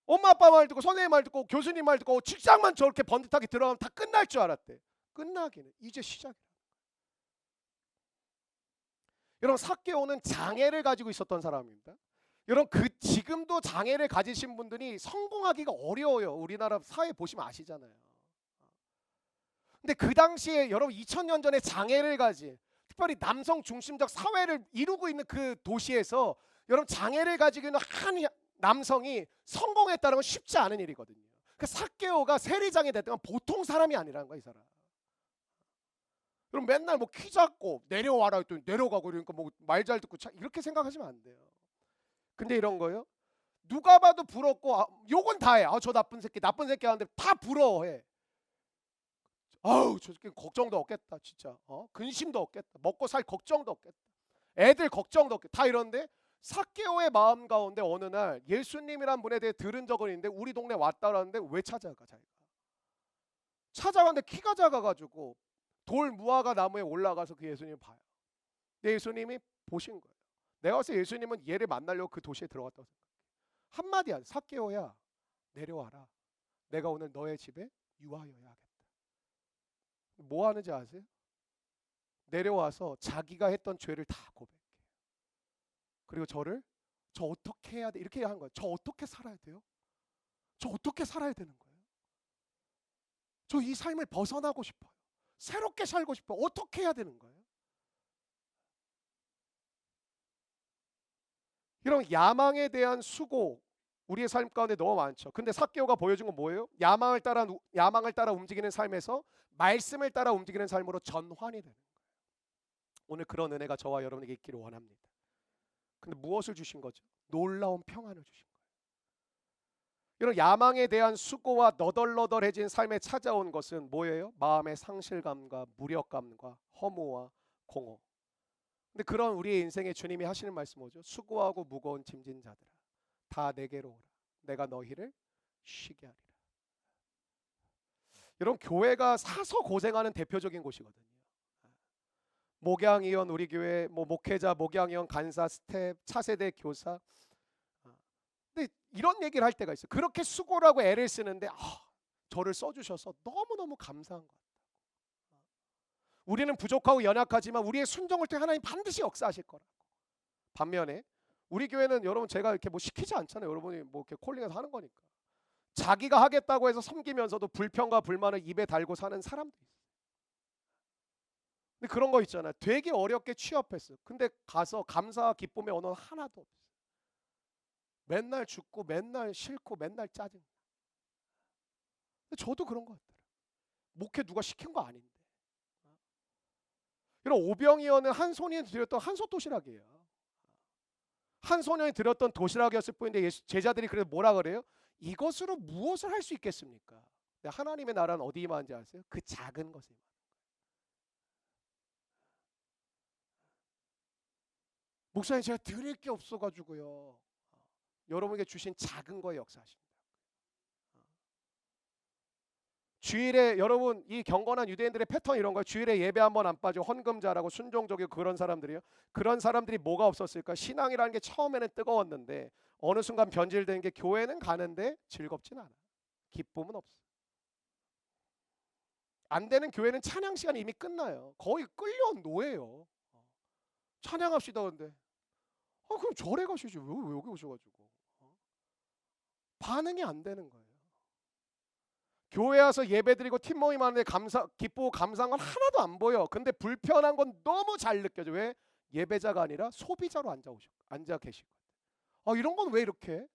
엄마 아빠 말 듣고 선생님 말 듣고 교수님 말 듣고 직장만 저렇게 번듯하게 들어가면 다 끝날 줄 알았대. 끝나기는 이제 시작이라. 여러분 삭개오는 장애를 가지고 있었던 사람입니다. 여러분 그 지금도 장애를 가지신 분들이 성공하기가 어려워요. 우리나라 사회 보시면 아시잖아요. 근데 그 당시에 여러분 2000년 전에 장애를 가진, 특별히 남성 중심적 사회를 이루고 있는 그 도시에서 여러분 장애를 가지고 있는 한 남성이 성공했다는 건 쉽지 않은 일이거든요. 그 삭개오가 세리장이 됐던 건 보통 사람이 아니라는 거야, 이 사람. 그럼 맨날 뭐 키 작고 내려와라 했더니 내려가고, 그러니까 뭐 말 잘 듣고 이렇게 생각하시면 안 돼요. 근데 이런 거예요. 누가 봐도 부럽고 욕은 다 해. 저 나쁜 새끼 하는데 다 부러워해. 아우 저 새끼 걱정도 없겠다 진짜. 근심도 없겠다. 먹고 살 걱정도 없겠다. 애들 걱정도 없겠다. 다 이런데 삭개오의 마음 가운데 어느 날 예수님이란 분에 대해 들은 적은 있는데 우리 동네 왔다라는데 왜 찾아가 자기가? 찾아갔는데 키가 작아가지고 돌 무화과 나무에 올라가서 그 예수님을 봐요. 근데 예수님이 보신 거예요. 내가 봤을 때 예수님은 얘를 만나려고 그 도시에 들어갔다고 생각해. 한마디야. 삭개오야 내려와라. 내가 오늘 너의 집에 유하여야 하겠다. 뭐 하는지 아세요? 내려와서 자기가 했던 죄를 다 고백해. 그리고 저 어떻게 해야 돼? 이렇게 한 거예요. 저 어떻게 살아야 돼요? 저 어떻게 살아야 되는 거예요? 저 이 삶을 벗어나고 싶어요. 새롭게 살고 싶어요. 어떻게 해야 되는 거예요? 이런 야망에 대한 수고 우리의 삶 가운데 너무 많죠. 근데 삭개오가 보여준 건 뭐예요? 야망을 따라 움직이는 삶에서 말씀을 따라 움직이는 삶으로 전환이 되는 거예요. 오늘 그런 은혜가 저와 여러분에게 있기를 원합니다. 근데 무엇을 주신 거죠? 놀라운 평안을 주신 거예요. 이런 야망에 대한 수고와 너덜너덜해진 삶에 찾아온 것은 뭐예요? 마음의 상실감과 무력감과 허무와 공허. 근데 그런 우리의 인생에 주님이 하시는 말씀 뭐죠? 수고하고 무거운 짐진 자들아 다 내게로 오라. 내가 너희를 쉬게 하리라. 여러분 교회가 사서 고생하는 대표적인 곳이거든요. 목양위원 우리 교회 뭐 목회자, 목양위원, 간사, 스텝, 차세대 교사. 근데 이런 얘기를 할 때가 있어요. 그렇게 수고라고 애를 쓰는데 저를 써주셔서 너무너무 감사한 것 같아요. 우리는 부족하고 연약하지만 우리의 순종을 통해 하나님 반드시 역사하실 거라고. 반면에 우리 교회는 여러분 제가 이렇게 뭐 시키지 않잖아요. 여러분이 뭐 이렇게 콜링해서 하는 거니까. 자기가 하겠다고 해서 섬기면서도 불평과 불만을 입에 달고 사는 사람도 있어요. 근데 그런 거 있잖아요. 되게 어렵게 취업했어. 근데 가서 감사와 기쁨의 언어는 하나도 없어요. 맨날 죽고 맨날 싫고 맨날 짜증. 근데 저도 그런 것 같아요. 목회 누가 시킨 거 아닌데. 이런 오병이어는 한 소년이 드렸던 한솥 도시락이에요. 한 소년이 드렸던 도시락이었을 뿐인데 제자들이 그래서 뭐라 그래요? 이것으로 무엇을 할 수 있겠습니까? 하나님의 나라는 어디 임하는지 아세요? 그 작은 것에. 목사님 제가 드릴 게 없어가지고요. 여러분에게 주신 작은 거에 역사하십니다. 주일에 여러분 이 경건한 유대인들의 패턴 이런 거예요. 주일에 예배 한번 안 빠지고 헌금 잘하고 순종적이고 그런 사람들이요. 그런 사람들이 뭐가 없었을까? 신앙이라는 게 처음에는 뜨거웠는데 어느 순간 변질된 게 교회는 가는데 즐겁진 않아. 기쁨은 없어. 안 되는 교회는 찬양 시간이 이미 끝나요. 거의 끌려온 노예요. 찬양합시다 근데 그럼 절에 가시지 왜 여기 오셔가지고 반응이 안 되는 거예요. 교회 와서 예배드리고 팀 모임 하는데 기쁘고 감사한 건 하나도 안 보여. 근데 불편한 건 너무 잘 느껴져. 왜? 예배자가 아니라 소비자로 앉아 계시고. 이런 건 왜 이렇게 해?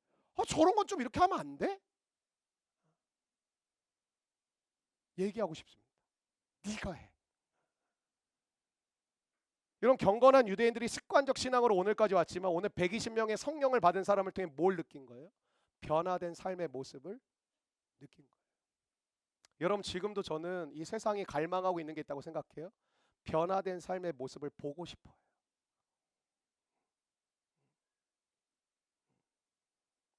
저런 건 좀 이렇게 하면 안 돼? 얘기하고 싶습니다. 네가 해. 이런 경건한 유대인들이 습관적 신앙으로 오늘까지 왔지만 오늘 120명의 성령을 받은 사람을 통해 뭘 느낀 거예요? 변화된 삶의 모습을 느낀 거예요. 여러분 지금도 저는 이 세상이 갈망하고 있는 게 있다고 생각해요. 변화된 삶의 모습을 보고 싶어요.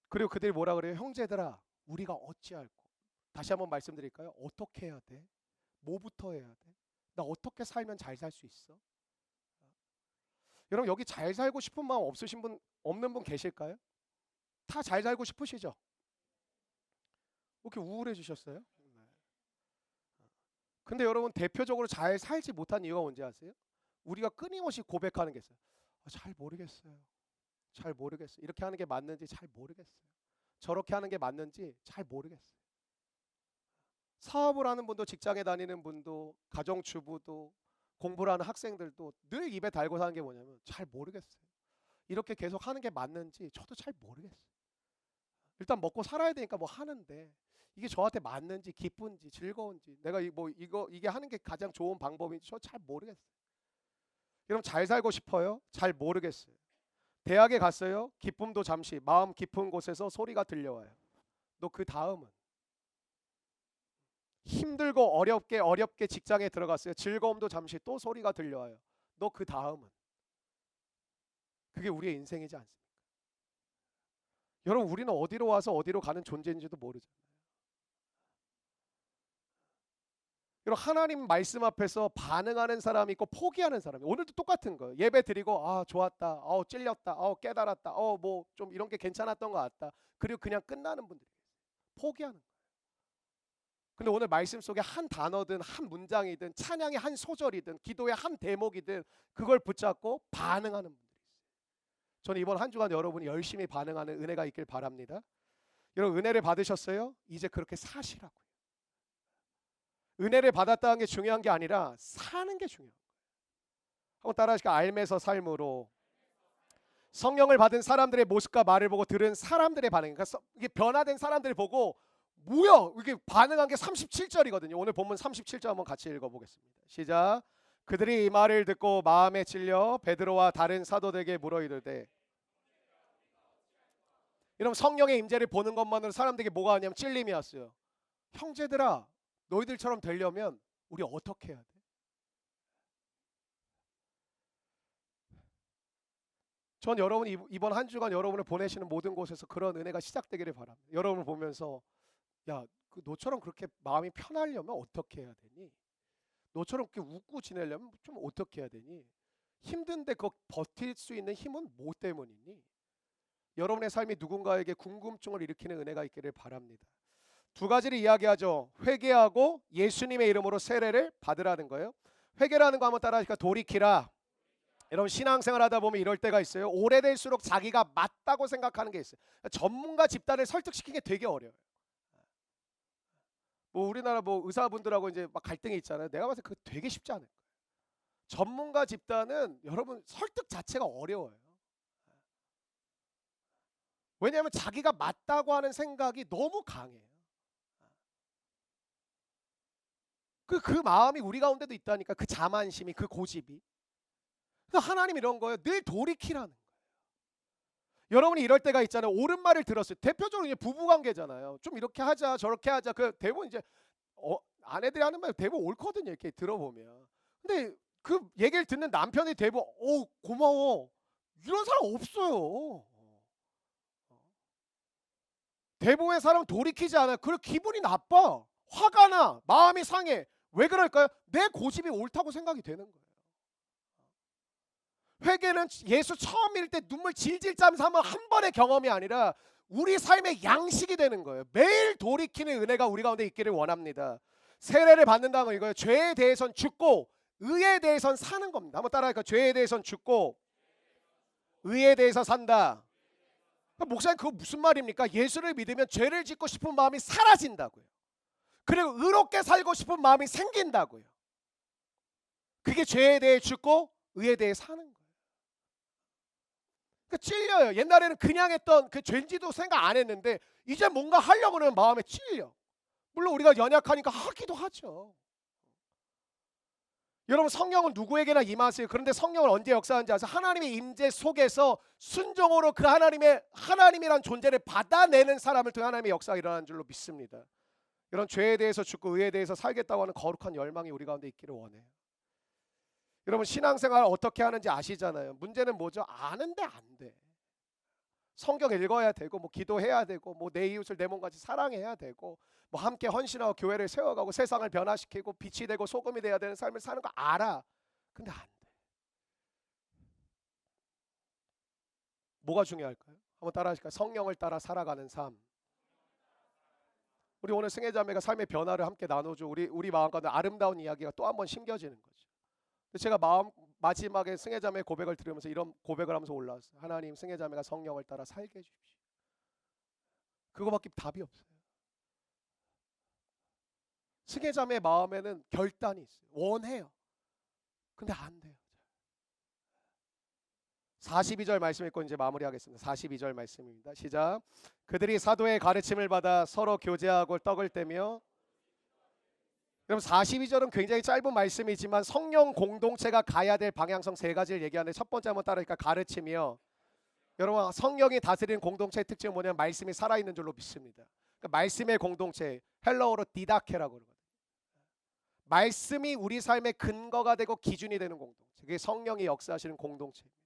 그리고 그들이 뭐라 그래요? 형제들아 우리가 어찌할꼬. 다시 한번 말씀드릴까요? 어떻게 해야 돼? 뭐부터 해야 돼? 나 어떻게 살면 잘 살 수 있어? 여러분 여기 잘 살고 싶은 마음 없는 분 계실까요? 다 잘 살고 싶으시죠? 왜 이렇게 우울해지셨어요? 근데 여러분 대표적으로 잘 살지 못한 이유가 뭔지 아세요? 우리가 끊임없이 고백하는 게 있어요. 잘 모르겠어요. 잘 모르겠어요. 이렇게 하는 게 맞는지 잘 모르겠어요. 저렇게 하는 게 맞는지 잘 모르겠어요. 사업을 하는 분도 직장에 다니는 분도 가정주부도 공부를 하는 학생들도 늘 입에 달고 사는 게 뭐냐면 잘 모르겠어요. 이렇게 계속 하는 게 맞는지 저도 잘 모르겠어요. 일단 먹고 살아야 되니까 뭐 하는데 이게 저한테 맞는지 기쁜지 즐거운지 내가 이게 하는 게 가장 좋은 방법인지 저 잘 모르겠어요. 여러분 잘 살고 싶어요? 잘 모르겠어요. 대학에 갔어요? 기쁨도 잠시 마음 깊은 곳에서 소리가 들려와요. 너 그 다음은 힘들고 어렵게 직장에 들어갔어요. 즐거움도 잠시 또 소리가 들려와요. 너 그 다음은 그게 우리의 인생이지 않습니까? 여러분 우리는 어디로 와서 어디로 가는 존재인지도 모르잖아요. 여러분 하나님 말씀 앞에서 반응하는 사람이 있고 포기하는 사람이 오늘도 똑같은 거예요. 예배 드리고 좋았다, 찔렸다, 깨달았다, 뭐 좀 이런 게 괜찮았던 것 같다. 그리고 그냥 끝나는 분들이 포기하는 거예요. 근데 오늘 말씀 속에 한 단어든 한 문장이든 찬양의 한 소절이든 기도의 한 대목이든 그걸 붙잡고 반응하는 분들이 있어요. 저는 이번 한 주간 여러분이 열심히 반응하는 은혜가 있길 바랍니다. 여러분 은혜를 받으셨어요? 이제 그렇게 사시라고요. 은혜를 받았다는 게 중요한 게 아니라 사는 게 중요한 거예요. 한번 따라하시죠. 알면서 삶으로 성령을 받은 사람들의 모습과 말을 보고 들은 사람들의 반응. 그러니까 이게 변화된 사람들을 보고 뭐야? 이게 반응한 게 37절이거든요. 오늘 본문 37절 한번 같이 읽어보겠습니다. 시작. 그들이 이 말을 듣고 마음에 찔려 베드로와 다른 사도들에게 물어 이르되. 이러면 성령의 임재를 보는 것만으로 사람들에게 뭐가 왔냐면 찔림이 왔어요. 형제들아 너희들처럼 되려면 우리 어떻게 해야 돼? 전 여러분이 이번 한 주간 여러분을 보내시는 모든 곳에서 그런 은혜가 시작되기를 바랍니다. 여러분을 보면서 야, 너처럼 그렇게 마음이 편하려면 어떻게 해야 되니? 너처럼 그렇게 웃고 지내려면 좀 어떻게 해야 되니? 힘든데 그거 버틸 수 있는 힘은 뭐 때문이니? 여러분의 삶이 누군가에게 궁금증을 일으키는 은혜가 있기를 바랍니다. 두 가지를 이야기하죠. 회개하고 예수님의 이름으로 세례를 받으라는 거예요. 회개라는 거 한번 따라하니까 돌이키라. 여러분 신앙생활 하다 보면 이럴 때가 있어요. 오래될수록 자기가 맞다고 생각하는 게 있어요. 전문가 집단을 설득시키는 게 되게 어려워요. 뭐 우리나라 뭐 의사분들하고 이제 막 갈등이 있잖아요. 내가 봤을 때 그거 되게 쉽지 않아요. 전문가 집단은 여러분 설득 자체가 어려워요. 왜냐하면 자기가 맞다고 하는 생각이 너무 강해요. 그 마음이 우리 가운데도 있다니까. 그 자만심이, 그 고집이. 그러니까 하나님 이런 거예요. 늘 돌이키라는 거예요. 여러분이 이럴 때가 있잖아요. 옳은 말을 들었어요. 대표적으로 이제 부부 관계잖아요. 좀 이렇게 하자, 저렇게 하자. 그 대부분 이제 아내들이 하는 말 대부분 옳거든요. 이렇게 들어보면. 근데 그 얘기를 듣는 남편이 대부분 고마워. 이런 사람 없어요. 대부분의 사람은 돌이키지 않아요. 그리고 기분이 나빠. 화가 나. 마음이 상해. 왜 그럴까요? 내 고집이 옳다고 생각이 되는 거예요. 회개는 예수 처음 믿을 때 눈물 질질 짜면서 하면 한 번의 경험이 아니라 우리 삶의 양식이 되는 거예요. 매일 돌이키는 은혜가 우리 가운데 있기를 원합니다. 세례를 받는다는 건 이거예요. 죄에 대해선 죽고 의에 대해선 사는 겁니다. 한번 따라할까요? 죄에 대해선 죽고 의에 대해서 산다. 목사님 그거 무슨 말입니까? 예수를 믿으면 죄를 짓고 싶은 마음이 사라진다고요. 그리고 의롭게 살고 싶은 마음이 생긴다고요. 그게 죄에 대해 죽고 의에 대해 사는 거예요. 그러니까 찔려요. 옛날에는 그냥 했던 그 죄인지도 생각 안 했는데 이제 뭔가 하려고 하는 마음에 찔려. 물론 우리가 연약하니까 하기도 하죠. 여러분 성령은 누구에게나 임하세요. 그런데 성령은 언제 역사하는지 아세요? 하나님의 임재 속에서 순종으로 그 하나님이란 존재를 받아내는 사람을 통해 하나님의 역사가 일어나는 줄로 믿습니다. 이런 죄에 대해서 죽고 의에 대해서 살겠다고 하는 거룩한 열망이 우리 가운데 있기를 원해요. 여러분 신앙생활 어떻게 하는지 아시잖아요. 문제는 뭐죠? 아는데 안 돼. 성경 읽어야 되고 뭐 기도해야 되고 뭐 내 이웃을 내 몸같이 사랑해야 되고 뭐 함께 헌신하고 교회를 세워가고 세상을 변화시키고 빛이 되고 소금이 돼야 되는 삶을 사는 거 알아. 근데 안 돼. 뭐가 중요할까요? 한번 따라 하실까요? 성령을 따라 살아가는 삶. 우리 오늘 승혜자매가 삶의 변화를 함께 나누죠. 우리 마음 가운데 아름다운 이야기가 또 한 번 심겨지는 거죠. 제가 마지막에 승혜자매 고백을 들으면서 이런 고백을 하면서 올라왔어요. 하나님 승혜자매가 성령을 따라 살게 해주십시오. 그거밖에 답이 없어요. 승혜자매 마음에는 결단이 있어요. 원해요. 근데 안 돼요. 42절 말씀 읽고 이제 마무리하겠습니다. 42절 말씀입니다. 시작. 그들이 사도의 가르침을 받아 서로 교제하고 떡을 떼며. 그럼 42절은 굉장히 짧은 말씀이지만 성령 공동체가 가야 될 방향성 세 가지를 얘기하는데 첫 번째 한번 따라하니까 가르침이요. 여러분 성령이 다스리는 공동체의 특징은 뭐냐면 말씀이 살아있는 줄로 믿습니다. 그러니까 말씀의 공동체 헬라어로 디다케라고 그러거든요. 말씀이 우리 삶의 근거가 되고 기준이 되는 공동체. 그게 성령이 역사하시는 공동체입니다.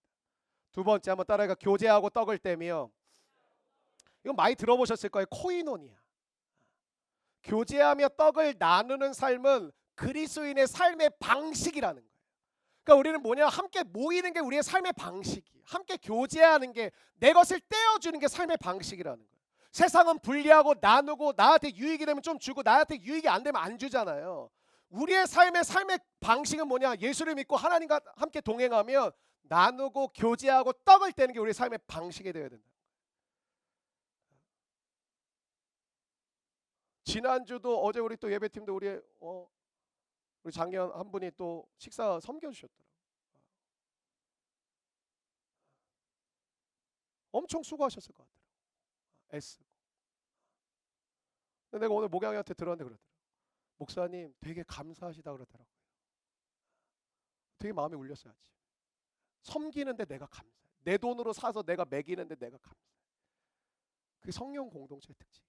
두 번째 한번 따라해가 교제하고 떡을 떼며. 이건 많이 들어보셨을 거예요. 코이노니아. 교제하며 떡을 나누는 삶은 그리스도인의 삶의 방식이라는 거예요. 그러니까 우리는 뭐냐? 함께 모이는 게 우리의 삶의 방식이에요. 함께 교제하는 게 내 것을 떼어주는 게 삶의 방식이라는 거예요. 세상은 분리하고 나누고 나한테 유익이 되면 좀 주고 나한테 유익이 안 되면 안 주잖아요. 우리의 삶의 방식은 뭐냐? 예수를 믿고 하나님과 함께 동행하면 나누고 교제하고 떡을 떼는 게 우리의 삶의 방식이 되어야 된다. 지난주도 어제 우리 또 예배팀도 우리 장년 한 분이 또 식사 섬겨주셨더라고요. 엄청 수고하셨을 것 같아요. 애쓰고. 근데 내가 오늘 목양이한테 들었는데 그러더라고요. 목사님 되게 감사하시다 그러더라고요. 되게 마음이 울렸어요. 섬기는데 내가 감사해. 내 돈으로 사서 내가 먹이는데 내가 감사해. 그게 성령 공동체의 특징이에요.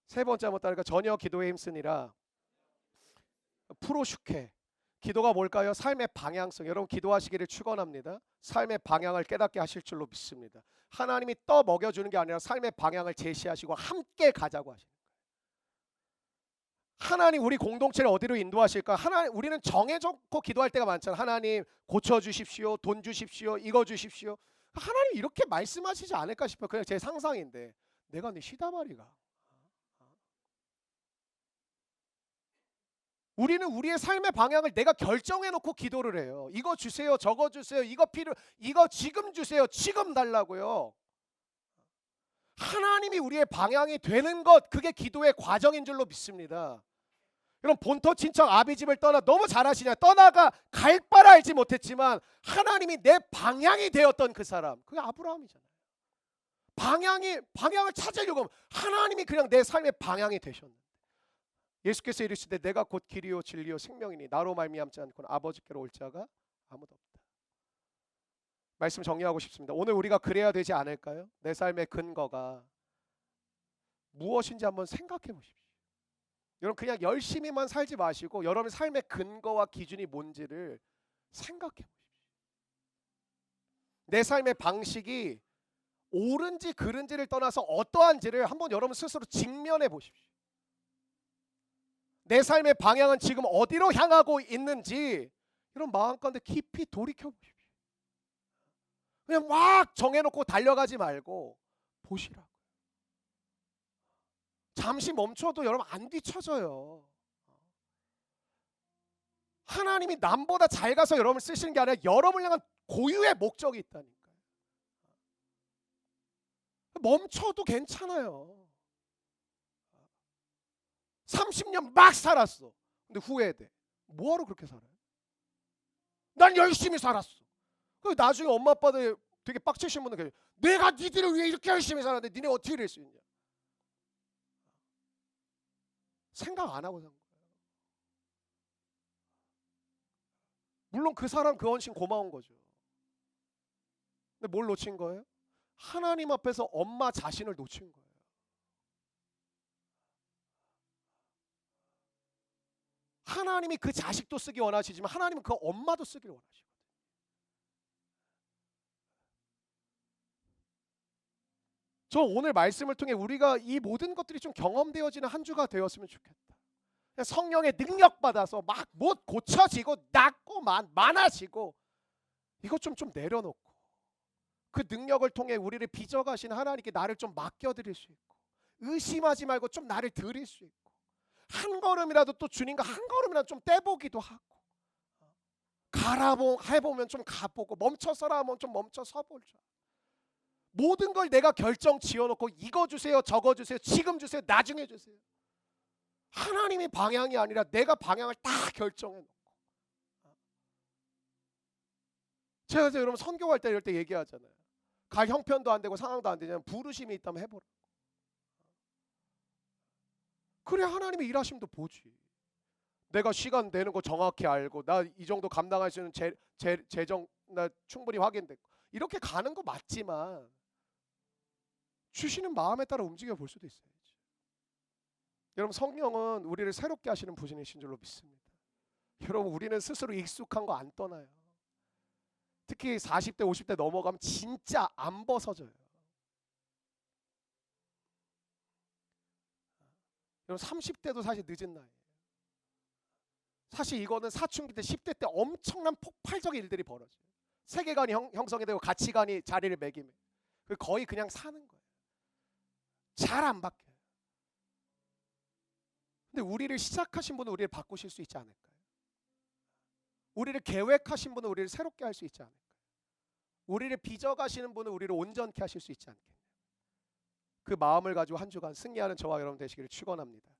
세 번째 한번 따르니까 전혀 기도에 힘쓰니라. 프로슈케. 기도가 뭘까요? 삶의 방향성. 여러분 기도하시기를 축원합니다. 삶의 방향을 깨닫게 하실 줄로 믿습니다. 하나님이 떠 먹여주는 게 아니라 삶의 방향을 제시하시고 함께 가자고 하시는 거예요. 하나님 우리 공동체를 어디로 인도하실까? 하나님 우리는 정해놓고 기도할 때가 많잖아요. 하나님 고쳐주십시오. 돈 주십시오. 이거 주십시오. 하나님 이렇게 말씀하시지 않을까 싶어요. 그냥 제 상상인데 내가 네 시다바리가 우리는 우리의 삶의 방향을 내가 결정해 놓고 기도를 해요. 이거 주세요. 저거 주세요. 이거 지금 주세요. 지금 달라고요. 하나님이 우리의 방향이 되는 것, 그게 기도의 과정인 줄로 믿습니다. 여러분, 본토 친척 아비집을 떠나, 너무 잘하시냐, 떠나가 갈 바를 알지 못했지만 하나님이 내 방향이 되었던 그 사람, 그게 아브라함이잖아요. 방향을 찾으려고 하면 하나님이 그냥 내 삶의 방향이 되셨는데, 예수께서 이르시되 내가 곧 길이요 진리요 생명이니 나로 말미암지 않고는 아버지께로 올 자가 아무도 없다. 말씀 정리하고 싶습니다. 오늘 우리가 그래야 되지 않을까요? 내 삶의 근거가 무엇인지 한번 생각해 보십시오. 여러분, 그냥 열심히만 살지 마시고 여러분의 삶의 근거와 기준이 뭔지를 생각해 보십시오. 내 삶의 방식이 옳은지 그른지를 떠나서 어떠한지를 한번 여러분 스스로 직면해 보십시오. 내 삶의 방향은 지금 어디로 향하고 있는지 이런 마음 가운데 깊이 돌이켜 보십시오. 그냥 막 정해놓고 달려가지 말고 보시라고. 잠시 멈춰도 여러분 안 뒤처져요. 하나님이 남보다 잘 가서 여러분을 쓰시는 게 아니라 여러분을 향한 고유의 목적이 있다니까요. 멈춰도 괜찮아요. 30년 막 살았어. 근데 후회돼. 뭐하러 그렇게 살아요? 난 열심히 살았어. 나중에 엄마 아빠들 되게 빡치신 분들 계세요. 내가 니들을 위해 이렇게 열심히 살았는데 니네 어떻게 이럴 수 있냐. 생각 안 하고 산 거예요. 물론 그 사람 그 헌신 고마운 거죠. 근데 뭘 놓친 거예요? 하나님 앞에서 엄마 자신을 놓친 거예요. 하나님이 그 자식도 쓰기 원하시지만 하나님은 그 엄마도 쓰기를 원하시거든요. 저 오늘 말씀을 통해 우리가 이 모든 것들이 좀 경험되어지는 한 주가 되었으면 좋겠다. 성령의 능력 받아서 막 못 고쳐지고 낫고 많아지고 이것 좀 내려놓고 그 능력을 통해 우리를 빚어가신 하나님께 나를 좀 맡겨드릴 수 있고 의심하지 말고 좀 나를 드릴 수 있고 한 걸음이라도 또 주님과 한 걸음이라도 좀 떼보기도 하고 해보면 좀 가보고 멈춰서라 하면 좀 멈춰 서보자. 모든 걸 내가 결정 지어놓고 이거 주세요 저거 주세요 지금 주세요 나중에 주세요. 하나님이 방향이 아니라 내가 방향을 다 결정해놓고. 제가 여러분 선교할 때 이럴 때 얘기하잖아요. 갈 형편도 안 되고 상황도 안 되냐면 부르심이 있다면 해보라. 그래 하나님의 일하심도 보지. 내가 시간 되는 거 정확히 알고 나 이 정도 감당할 수 있는 재정 나 충분히 확인됐고 이렇게 가는 거 맞지만 주시는 마음에 따라 움직여 볼 수도 있어야지. 여러분 성령은 우리를 새롭게 하시는 분이신 줄로 믿습니다. 여러분 우리는 스스로 익숙한 거 안 떠나요. 특히 40대 50대 넘어가면 진짜 안 벗어져요. 여러분 30대도 사실 늦은 나이에요. 사실 이거는 사춘기 때 10대 때 엄청난 폭발적인 일들이 벌어져요. 세계관이 형성이 되고 가치관이 자리를 매기면 거의 그냥 사는 거예요. 잘 안 바뀌어요. 근데 우리를 시작하신 분은 우리를 바꾸실 수 있지 않을까요? 우리를 계획하신 분은 우리를 새롭게 할 수 있지 않을까요? 우리를 빚어가시는 분은 우리를 온전케 하실 수 있지 않겠나요? 그 마음을 가지고 한 주간 승리하는 저와 여러분 되시기를 축원합니다.